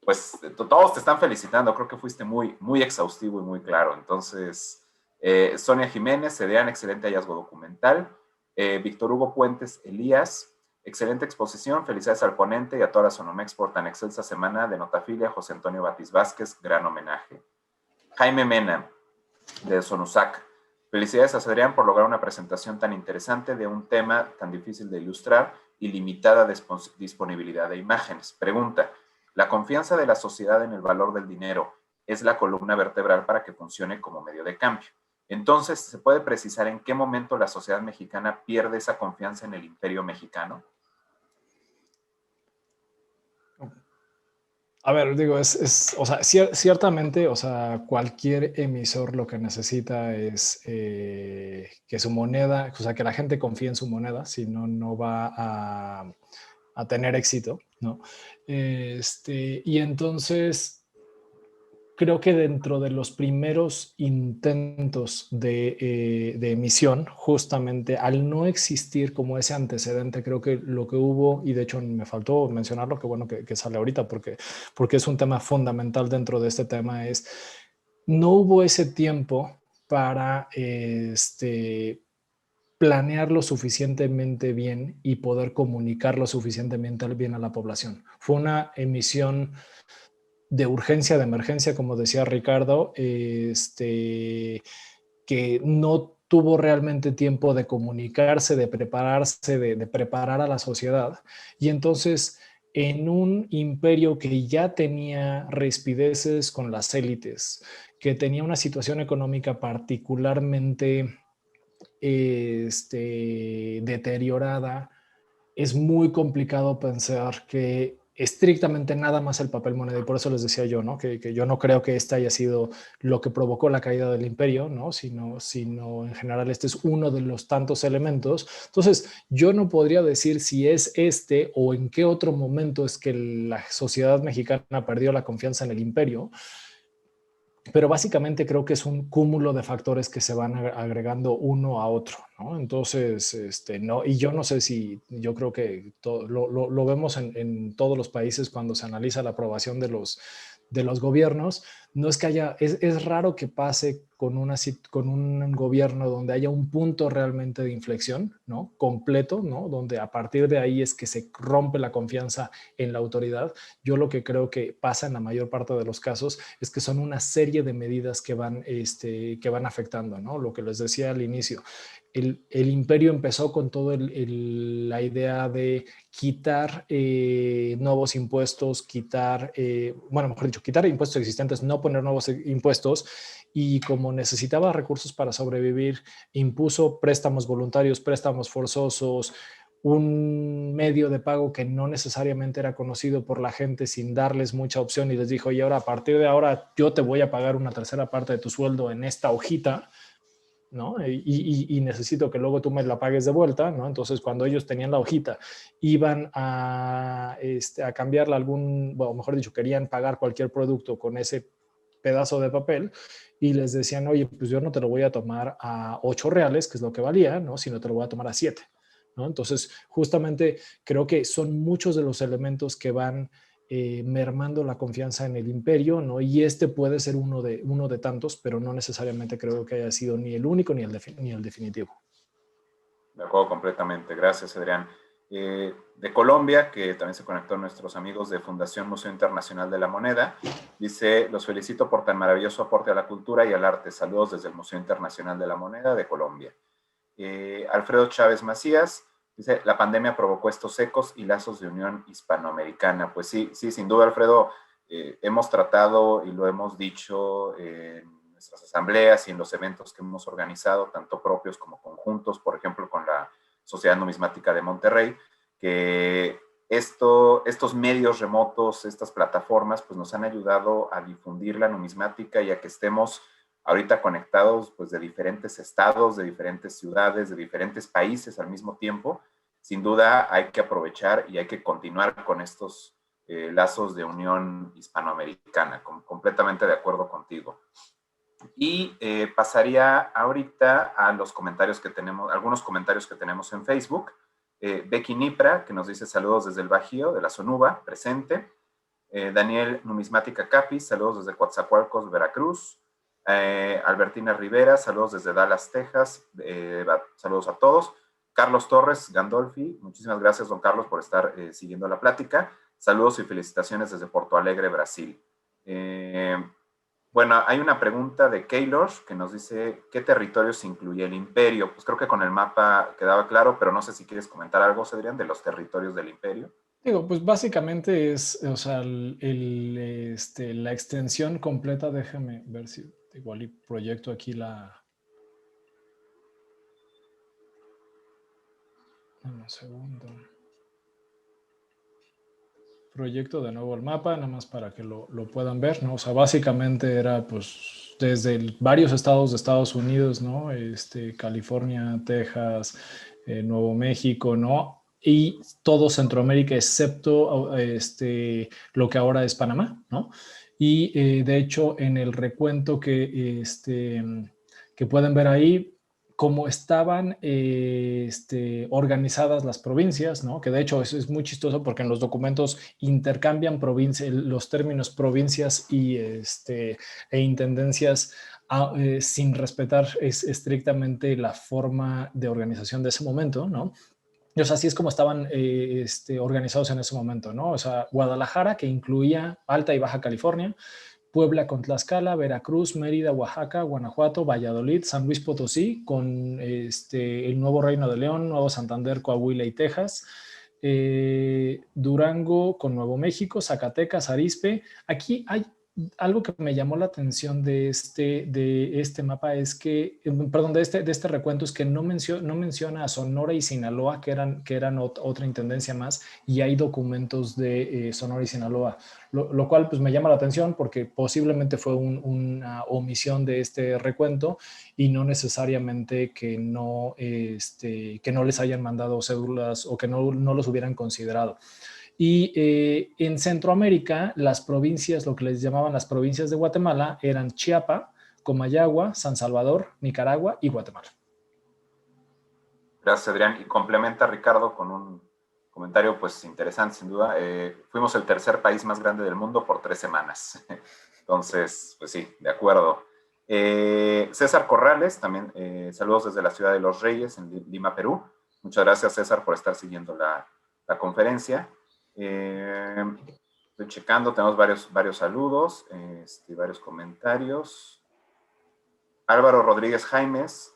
A: Pues todos te están felicitando, creo que fuiste muy exhaustivo y muy claro, entonces... Sonia Jiménez, Cedrián, excelente hallazgo documental. Víctor Hugo Puentes Elías, Excelente exposición, felicidades al ponente y a toda la Sonomex por tan excelsa semana de Notafilia. José Antonio Batiz Vázquez, gran homenaje. Jaime Mena, de Sonusac. Felicidades a Adrián por lograr una presentación tan interesante de un tema tan difícil de ilustrar y limitada disponibilidad de imágenes. Pregunta, ¿la confianza de la sociedad en el valor del dinero es la columna vertebral para que funcione como medio de cambio? Entonces, ¿se puede precisar en qué momento la sociedad mexicana pierde esa confianza en el imperio mexicano?
B: A ver, digo, o sea, ciertamente, o sea, cualquier emisor lo que necesita es que su moneda, o sea, que la gente confíe en su moneda, si no, no va a tener éxito, ¿no? Y entonces, creo que dentro de los primeros intentos de emisión, justamente al no existir como ese antecedente, creo que lo que hubo, y de hecho me faltó mencionarlo, que bueno que sale ahorita, porque es un tema fundamental dentro de este tema, es no hubo ese tiempo para planear lo suficientemente bien y poder comunicar lo suficientemente bien a la población. Fue una emisión de urgencia, de emergencia, como decía Ricardo, que no tuvo realmente tiempo de comunicarse, de prepararse, de preparar a la sociedad. Y entonces, en un imperio que ya tenía rispideces con las élites, que tenía una situación económica particularmente deteriorada, es muy complicado pensar que estrictamente nada más el papel moneda, y por eso les decía yo, ¿no? Que yo no creo que este haya sido lo que provocó la caída del imperio, ¿no? Sino en general este es uno de los tantos elementos. Entonces, yo no podría decir si es este o en qué otro momento es que la sociedad mexicana perdió la confianza en el imperio, pero básicamente creo que es un cúmulo de factores que se van agregando uno a otro, ¿no? Entonces, no, y yo no sé si, yo creo que lo vemos en todos los países cuando se analiza la aprobación de los gobiernos. No es que haya, es raro que pase con un gobierno donde haya un punto realmente de inflexión, ¿no? Completo, ¿no? Donde a partir de ahí es que se rompe la confianza en la autoridad. Yo lo que creo que pasa en la mayor parte de los casos es que son una serie de medidas que van afectando, ¿no? Lo que les decía al inicio. El imperio empezó con toda la idea de quitar nuevos impuestos, mejor dicho, quitar impuestos existentes, no poner nuevos impuestos, y como necesitaba recursos para sobrevivir, impuso préstamos voluntarios, préstamos forzosos, un medio de pago que no necesariamente era conocido por la gente sin darles mucha opción, y les dijo, y ahora a partir de ahora yo te voy a pagar una tercera parte de tu sueldo en esta hojita, ¿no? Y necesito que luego tú me la pagues de vuelta, ¿no? Entonces, cuando ellos tenían la hojita, iban a cambiarla o mejor dicho, querían pagar cualquier producto con ese pedazo de papel, y les decían, oye, pues yo no te lo voy a tomar a 8 reales, que es lo que valía, ¿no? Sino te lo voy a tomar a 7, ¿no? Entonces, justamente creo que son muchos de los elementos que van mermando la confianza en el imperio, ¿no? Y este puede ser uno de tantos, pero no necesariamente creo que haya sido ni el único ni el definitivo.
A: De acuerdo completamente. Gracias, Adrián. De Colombia, que también se conectó nuestros amigos de Fundación Museo Internacional de la Moneda, dice, los felicito por tan maravilloso aporte a la cultura y al arte. Saludos desde el Museo Internacional de la Moneda de Colombia. Alfredo Chávez Macías dice, la pandemia provocó estos ecos y lazos de unión hispanoamericana. Pues sí, sin duda, Alfredo, hemos tratado y lo hemos dicho en nuestras asambleas y en los eventos que hemos organizado, tanto propios como conjuntos, por ejemplo, con la Sociedad Numismática de Monterrey, que estos medios remotos, estas plataformas, pues nos han ayudado a difundir la numismática y a que estemos ahorita conectados pues de diferentes estados, de diferentes ciudades, de diferentes países al mismo tiempo. Sin duda hay que aprovechar y hay que continuar con estos lazos de unión hispanoamericana. Completamente de acuerdo contigo. Y pasaría ahorita a los comentarios que tenemos, algunos comentarios que tenemos en Facebook. Becky Nipra, que nos dice saludos desde el Bajío, de la Sonuba, presente. Daniel Numismática Capi, saludos desde Coatzacoalcos, Veracruz. Albertina Rivera, saludos desde Dallas, Texas. Saludos a todos. Carlos Torres Gandolfi, muchísimas gracias, don Carlos, por estar siguiendo la plática. Saludos y felicitaciones desde Porto Alegre, Brasil. Bueno, hay una pregunta de Keylor que nos dice, ¿qué territorios incluye el imperio? Pues creo que con el mapa quedaba claro, pero no sé si quieres comentar algo, Cedrián, de los territorios del imperio.
B: Digo, pues básicamente es, o sea, la extensión completa, déjame ver si igual y proyecto aquí dame un segundo. Proyecto de nuevo el mapa, nada más para que lo puedan ver, ¿no? O sea, básicamente era pues desde varios estados de Estados Unidos, ¿no? California, Texas, Nuevo México, ¿no? Y todo Centroamérica excepto lo que ahora es Panamá, ¿no? Y de hecho en el recuento que pueden ver ahí, cómo estaban organizadas las provincias, ¿no? Que de hecho eso es muy chistoso porque en los documentos intercambian los términos provincias e intendencias sin respetar estrictamente la forma de organización de ese momento, ¿no? Y, o sea, así es como estaban organizados en ese momento, ¿no? O sea, Guadalajara, que incluía Alta y Baja California, Puebla con Tlaxcala, Veracruz, Mérida, Oaxaca, Guanajuato, Valladolid, San Luis Potosí, con el Nuevo Reino de León, Nuevo Santander, Coahuila y Texas, Durango con Nuevo México, Zacatecas, Arizpe. Aquí hay algo que me llamó la atención de este mapa es que, perdón, de este recuento es que no menciona a Sonora y Sinaloa, que eran otra intendencia más, y hay documentos de Sonora y Sinaloa, lo cual pues me llama la atención porque posiblemente fue una omisión de este recuento y no necesariamente que no les hayan mandado cédulas o que no los hubieran considerado. Y en Centroamérica, las provincias, lo que les llamaban las provincias de Guatemala, eran Chiapa, Comayagua, San Salvador, Nicaragua y Guatemala.
A: Gracias, Adrián. Y complementa Ricardo con un comentario pues interesante, sin duda. Fuimos el tercer país más grande del mundo por 3 semanas. Entonces, pues sí, de acuerdo. César Corrales, también saludos desde la ciudad de Los Reyes, en Lima, Perú. Muchas gracias, César, por estar siguiendo la conferencia. Estoy checando, tenemos varios saludos, varios comentarios. Álvaro Rodríguez Jaimes,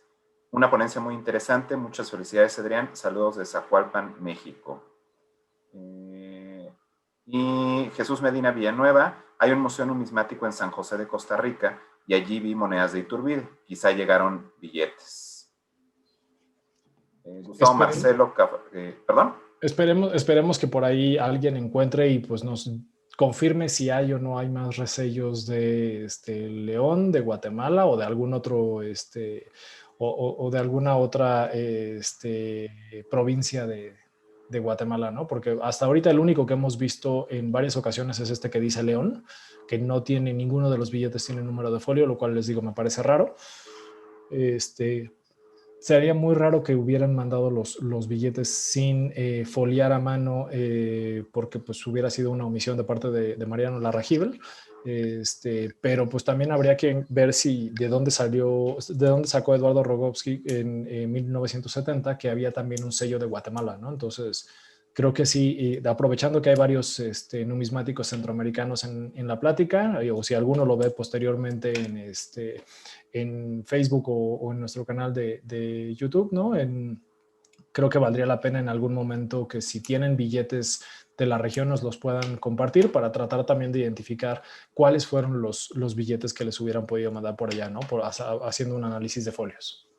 A: una ponencia muy interesante, muchas felicidades, Adrián, saludos de Zacualpan, México. Y Jesús Medina Villanueva, hay un museo numismático en San José de Costa Rica y allí vi monedas de Iturbide, quizá llegaron billetes. Gustavo Marcelo, perdón.
B: Esperemos que por ahí alguien encuentre y pues nos confirme si hay o no hay más resellos de León, de Guatemala o de algún otro o de alguna otra provincia de Guatemala, ¿no? Porque hasta ahorita el único que hemos visto en varias ocasiones es este que dice León, que no tiene ninguno de los billetes tiene número de folio, lo cual les digo me parece raro. Sería muy raro que hubieran mandado los billetes sin foliar a mano porque pues hubiera sido una omisión de parte de Mariano Larrajíbal. Pero pues también habría que ver de dónde sacó Eduardo Rogovsky en 1970, que había también un sello de Guatemala, ¿no? Entonces, creo que sí, aprovechando que hay varios numismáticos centroamericanos en la plática, o si alguno lo ve posteriormente en Facebook o en nuestro canal de YouTube, ¿no? Creo que valdría la pena en algún momento que si tienen billetes de la región nos los puedan compartir para tratar también de identificar cuáles fueron los billetes que les hubieran podido mandar por allá, ¿no? Haciendo un análisis de folios.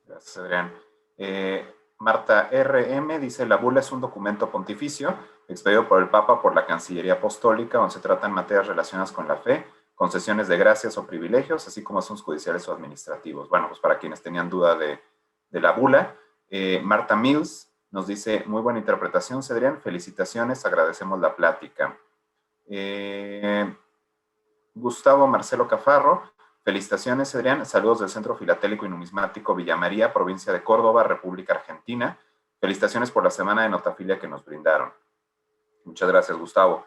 A: Gracias, Adrián. Marta RM dice, la bula es un documento pontificio expedido por el Papa por la Cancillería Apostólica donde se tratan materias relacionadas con la fe, concesiones de gracias o privilegios, así como asuntos judiciales o administrativos. Bueno, pues para quienes tenían duda de la bula, Marta Mills nos dice, muy buena interpretación, Cedrián, felicitaciones, agradecemos la plática. Gustavo Marcelo Cafarro, felicitaciones, Adrián, saludos del Centro Filatélico y Numismático Villa María, provincia de Córdoba, República Argentina. Felicitaciones por la semana de notafilia que nos brindaron. Muchas gracias, Gustavo.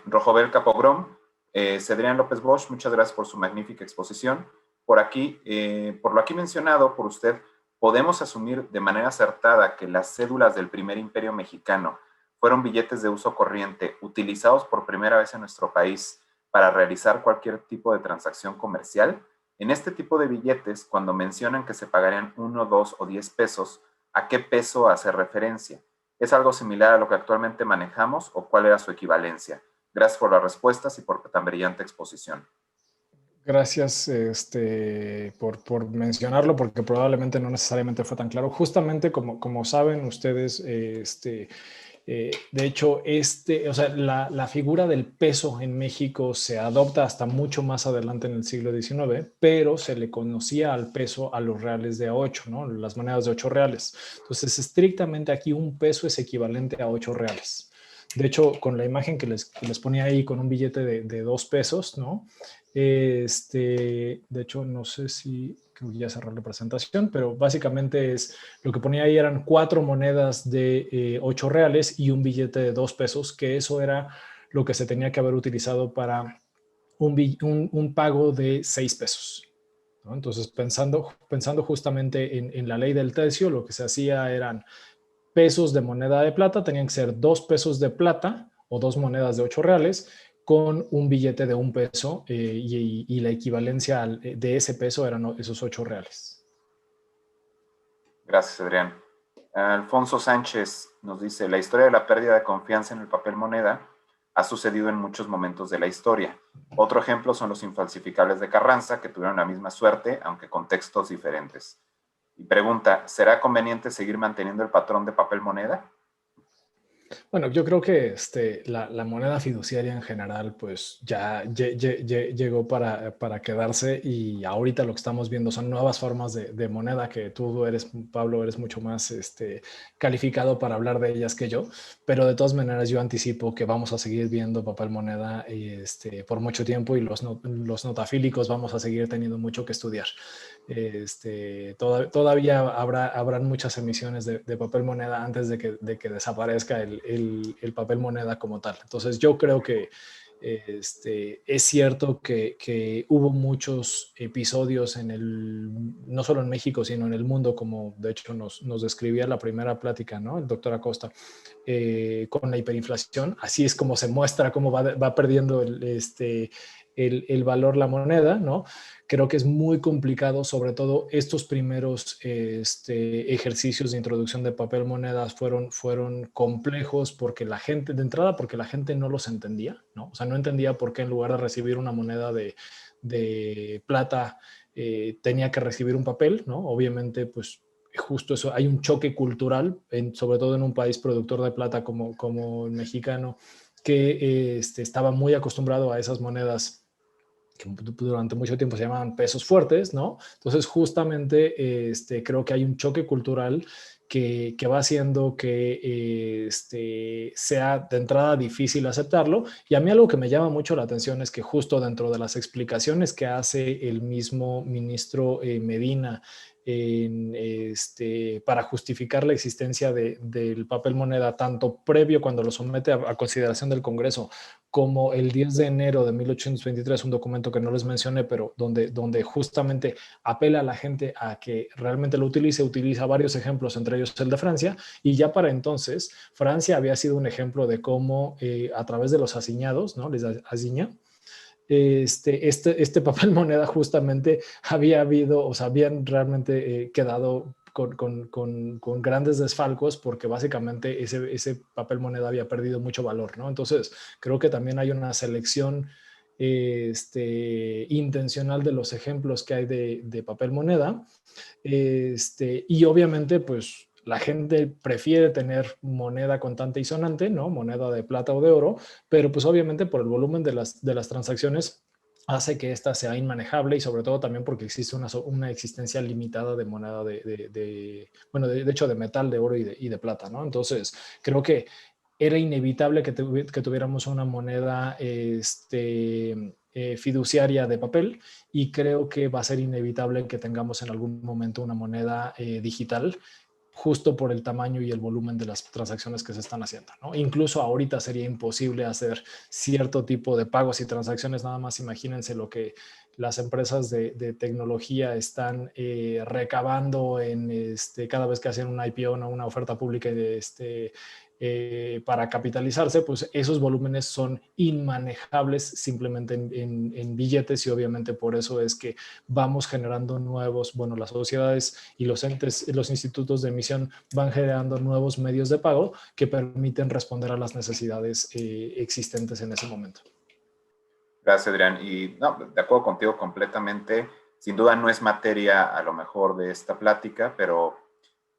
A: Rojobel Capogrom, Cedrián López Bosch, muchas gracias por su magnífica exposición. Por lo aquí mencionado por usted, ¿Podemos asumir de manera acertada que las cédulas del primer imperio mexicano fueron billetes de uso corriente utilizados por primera vez en nuestro país para realizar cualquier tipo de transacción comercial? En este tipo de billetes, cuando mencionan que se pagarían 1, 2 o 10 pesos, ¿a qué peso hace referencia? ¿Es algo similar a lo que actualmente manejamos o cuál era su equivalencia? Gracias por las respuestas y por tan brillante exposición.
B: Gracias por mencionarlo, porque probablemente no necesariamente fue tan claro. Justamente como saben ustedes, de hecho, o sea, la figura del peso en México se adopta hasta mucho más adelante en el siglo XIX, pero se le conocía al peso a los reales de a 8, ¿no? Las monedas de 8 reales. Entonces, estrictamente aquí un peso es equivalente a 8 reales. De hecho, con la imagen que les ponía ahí con un billete de 2 pesos, ¿no? De hecho, no sé si, creo que ya cerró la presentación, pero básicamente es, lo que ponía ahí eran 4 monedas de 8 reales y un billete de 2 pesos, que eso era lo que se tenía que haber utilizado para un pago de 6 pesos. ¿No? Entonces, pensando justamente en la ley del tercio, lo que se hacía eran pesos de moneda de plata, tenían que ser 2 pesos de plata o 2 monedas de 8 reales con un billete de 1 peso y la equivalencia de ese peso eran esos 8 reales.
A: Gracias, Adrián. Alfonso Sánchez nos dice, la historia de la pérdida de confianza en el papel moneda ha sucedido en muchos momentos de la historia. Otro ejemplo son los infalsificables de Carranza, que tuvieron la misma suerte, aunque con textos diferentes. Y pregunta, ¿será conveniente seguir manteniendo el patrón de papel moneda?
B: Bueno, yo creo que la moneda fiduciaria en general, pues ya llegó para quedarse y ahorita lo que estamos viendo son nuevas formas de moneda que tú eres, Pablo, eres mucho más calificado para hablar de ellas que yo, pero de todas maneras yo anticipo que vamos a seguir viendo papel moneda por mucho tiempo y los notafílicos vamos a seguir teniendo mucho que estudiar. Todavía habrán muchas emisiones de papel moneda antes de que desaparezca el papel moneda como tal. Entonces yo creo que es cierto que hubo muchos episodios no solo en México, sino en el mundo, como de hecho nos describía la primera plática, ¿no? El doctor Acosta, con la hiperinflación. Así es como se muestra cómo va perdiendo el valor la moneda, ¿no? Creo que es muy complicado, sobre todo estos primeros ejercicios de introducción de papel monedas fueron complejos porque la gente, de entrada, porque la gente no los entendía, ¿no? O sea, no entendía por qué en lugar de recibir una moneda de plata tenía que recibir un papel, ¿no? Obviamente, pues justo eso, hay un choque cultural, sobre todo en un país productor de plata como el mexicano, que estaba muy acostumbrado a esas monedas que durante mucho tiempo se llamaban pesos fuertes, ¿no? Entonces, justamente creo que hay un choque cultural que va haciendo que sea de entrada difícil aceptarlo. Y a mí algo que me llama mucho la atención es que justo dentro de las explicaciones que hace el mismo ministro Medina para justificar la existencia del papel moneda, tanto previo cuando lo somete a consideración del Congreso, como el 10 de enero de 1823, un documento que no les mencioné, pero donde justamente apela a la gente a que realmente lo utiliza varios ejemplos, entre ellos el de Francia, y ya para entonces Francia había sido un ejemplo de cómo a través de los asiñados, ¿no? Les asiña, este papel moneda justamente había habido, o sea, habían realmente quedado con grandes desfalcos porque básicamente ese papel moneda había perdido mucho valor, ¿no? Entonces, creo que también hay una selección intencional de los ejemplos que hay de papel moneda. Y obviamente, pues la gente prefiere tener moneda contante y sonante, ¿no? Moneda de plata o de oro, pero pues obviamente por el volumen de las transacciones hace que esta sea inmanejable y sobre todo también porque existe una existencia limitada de moneda bueno, de hecho de metal, de oro y de plata, ¿no? Entonces, creo que era inevitable que tuviéramos una moneda fiduciaria de papel y creo que va a ser inevitable que tengamos en algún momento una moneda digital justo por el tamaño y el volumen de las transacciones que se están haciendo, ¿no? Incluso ahorita sería imposible hacer cierto tipo de pagos y transacciones, nada más imagínense las empresas de tecnología están recabando cada vez que hacen un IPO, ¿no? Una oferta pública para capitalizarse, pues esos volúmenes son inmanejables simplemente en billetes, y obviamente por eso es que vamos generando las sociedades y los entes, los institutos de emisión van generando nuevos medios de pago que permiten responder a las necesidades existentes en ese momento.
A: Gracias, Adrián. Y no, de acuerdo contigo completamente. Sin duda no es materia a lo mejor de esta plática, pero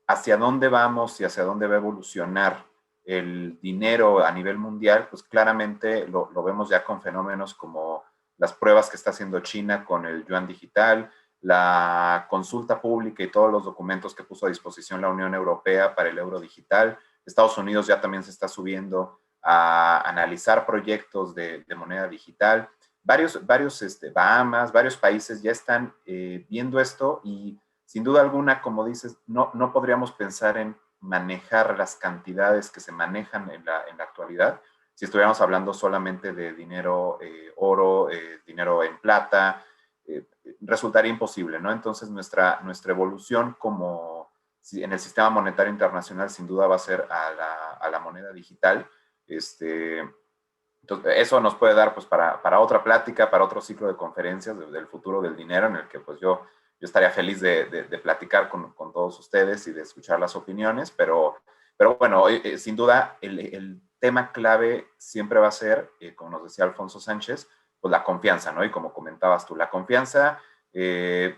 A: hacia dónde vamos y hacia dónde va a evolucionar el dinero a nivel mundial, pues claramente lo vemos ya con fenómenos como las pruebas que está haciendo China con el yuan digital, la consulta pública y todos los documentos que puso a disposición la Unión Europea para el euro digital. Estados Unidos ya también se está subiendo a analizar proyectos de moneda digital. Varios Bahamas, varios países ya están viendo esto, y sin duda alguna, como dices, no podríamos pensar en manejar las cantidades que se manejan en la actualidad si estuviéramos hablando solamente de dinero oro, dinero en plata. Resultaría imposible, ¿no? Entonces nuestra evolución en el sistema monetario internacional sin duda va a ser a la moneda digital. Entonces, eso nos puede dar pues para otra plática, para otro ciclo de conferencias del futuro del dinero, en el que pues yo estaría feliz de platicar con todos ustedes y de escuchar las opiniones, pero bueno, sin duda el tema clave siempre va a ser, como nos decía Alfonso Sánchez, pues la confianza, ¿no? Y como comentabas tú, la confianza y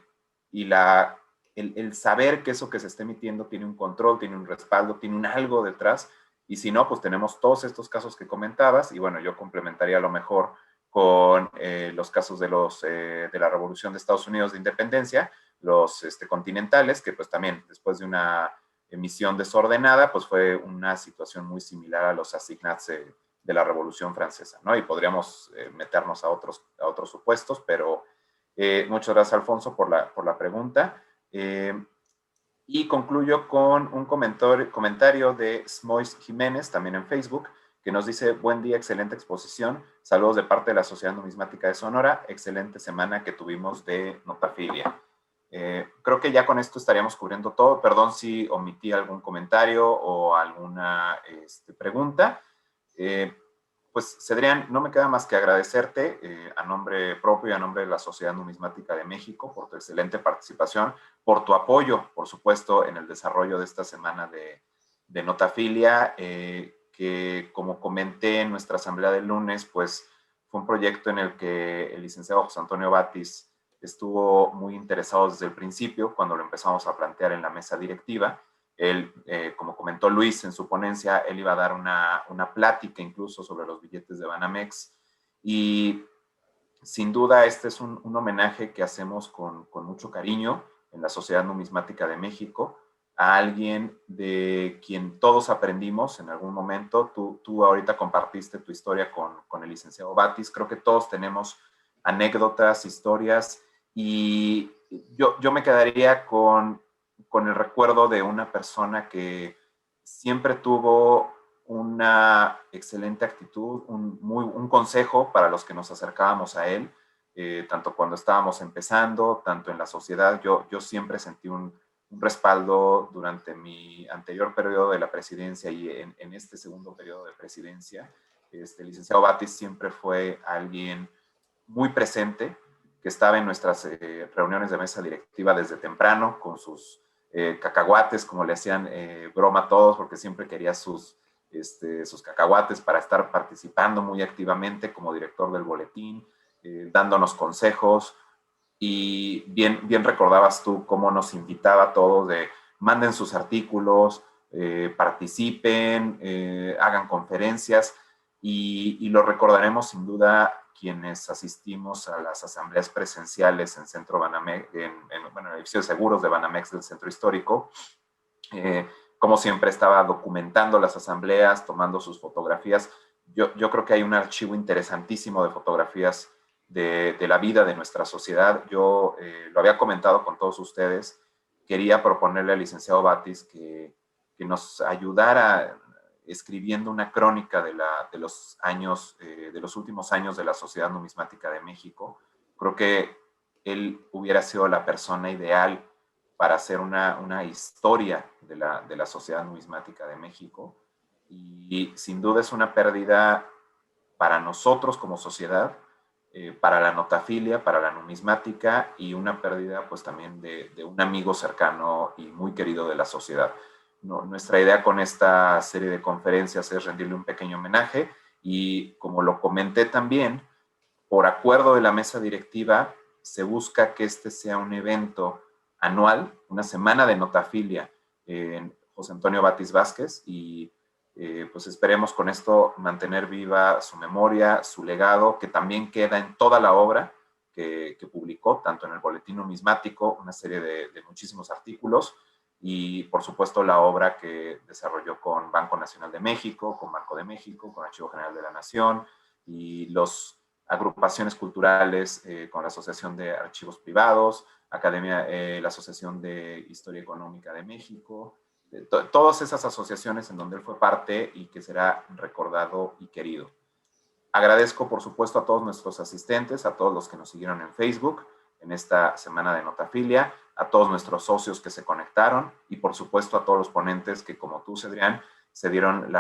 A: el saber que eso que se está emitiendo tiene un control, tiene un respaldo, tiene un algo detrás. Y si no, pues tenemos todos estos casos que comentabas, y bueno, yo complementaría a lo mejor con los casos de la Revolución de Estados Unidos de Independencia, los continentales, que pues también después de una emisión desordenada, pues fue una situación muy similar a los assignats de la Revolución Francesa, ¿no? Y podríamos meternos a otros supuestos, pero muchas gracias, Alfonso, por la pregunta. Y concluyo con un comentario de Smois Jiménez, también en Facebook, que nos dice: buen día, excelente exposición, saludos de parte de la Sociedad Numismática de Sonora, excelente semana que tuvimos de Notafilia. Creo que ya con esto estaríamos cubriendo todo. Perdón si omití algún comentario o alguna pregunta. Pues, Cedrián, no me queda más que agradecerte a nombre propio y a nombre de la Sociedad Numismática de México por tu excelente participación, por tu apoyo, por supuesto, en el desarrollo de esta semana de Notafilia, que, como comenté en nuestra asamblea del lunes, pues fue un proyecto en el que el licenciado José Antonio Batis estuvo muy interesado desde el principio, cuando lo empezamos a plantear en la mesa directiva. Él, como comentó Luis en su ponencia, él iba a dar una plática incluso sobre los billetes de Banamex, y sin duda este es un homenaje que hacemos con mucho cariño en la Sociedad Numismática de México, a alguien de quien todos aprendimos en algún momento. Tú ahorita compartiste tu historia con el licenciado Batis. Creo que todos tenemos anécdotas, historias, y yo me quedaría con el recuerdo de una persona que siempre tuvo una excelente actitud, un consejo para los que nos acercábamos a él, tanto cuando estábamos empezando, tanto en la sociedad. Yo siempre sentí un respaldo durante mi anterior periodo de la presidencia, y en este segundo periodo de presidencia. El licenciado Batis siempre fue alguien muy presente, que estaba en nuestras reuniones de mesa directiva desde temprano, con sus cacahuates, como le hacían broma a todos, porque siempre quería sus cacahuates para estar participando muy activamente como director del boletín, dándonos consejos. Y bien recordabas tú cómo nos invitaba a todos de: manden sus artículos, participen, hagan conferencias, y lo recordaremos sin duda quienes asistimos a las asambleas presenciales en Centro Banamex, en el edificio de seguros de Banamex del Centro Histórico. Como siempre estaba documentando las asambleas, tomando sus fotografías. Yo creo que hay un archivo interesantísimo de fotografías de la vida de nuestra sociedad. Yo lo había comentado con todos ustedes. Quería proponerle al licenciado Batis que nos ayudara escribiendo una crónica de los últimos años de la Sociedad Numismática de México. Creo que él hubiera sido la persona ideal para hacer una historia de la Sociedad Numismática de México. Y sin duda es una pérdida para nosotros como sociedad, para la notafilia, para la numismática, y una pérdida pues también de un amigo cercano y muy querido de la sociedad. Nuestra idea con esta serie de conferencias es rendirle un pequeño homenaje, y como lo comenté también, por acuerdo de la mesa directiva, se busca que este sea un evento anual, una semana de notafilia en José Antonio Batis Vázquez, y pues esperemos con esto mantener viva su memoria, su legado, que también queda en toda la obra que publicó, tanto en el Boletín Numismático, una serie de muchísimos artículos, y por supuesto la obra que desarrolló con Banco Nacional de México, con Banco de México, con Archivo General de la Nación, y las agrupaciones culturales, con la Asociación de Archivos Privados, la Asociación de Historia Económica de México, todas esas asociaciones en donde él fue parte y que será recordado y querido. Agradezco, por supuesto, a todos nuestros asistentes, a todos los que nos siguieron en Facebook en esta semana de Notafilia, a todos nuestros socios que se conectaron, y por supuesto a todos los ponentes que, como tú, Cedrián, se dieron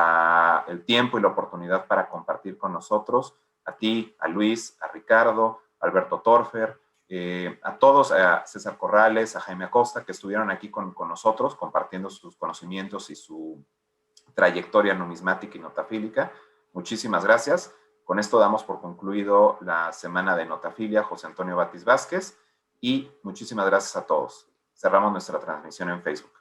A: el tiempo y la oportunidad para compartir con nosotros, a ti, a Luis, a Ricardo, a Alberto Torfer, a todos, a César Corrales, a Jaime Acosta, que estuvieron aquí con nosotros compartiendo sus conocimientos y su trayectoria numismática y notafílica. Muchísimas gracias. Con esto damos por concluido la semana de Notafilia José Antonio Batis Vázquez, y muchísimas gracias a todos. Cerramos nuestra transmisión en Facebook.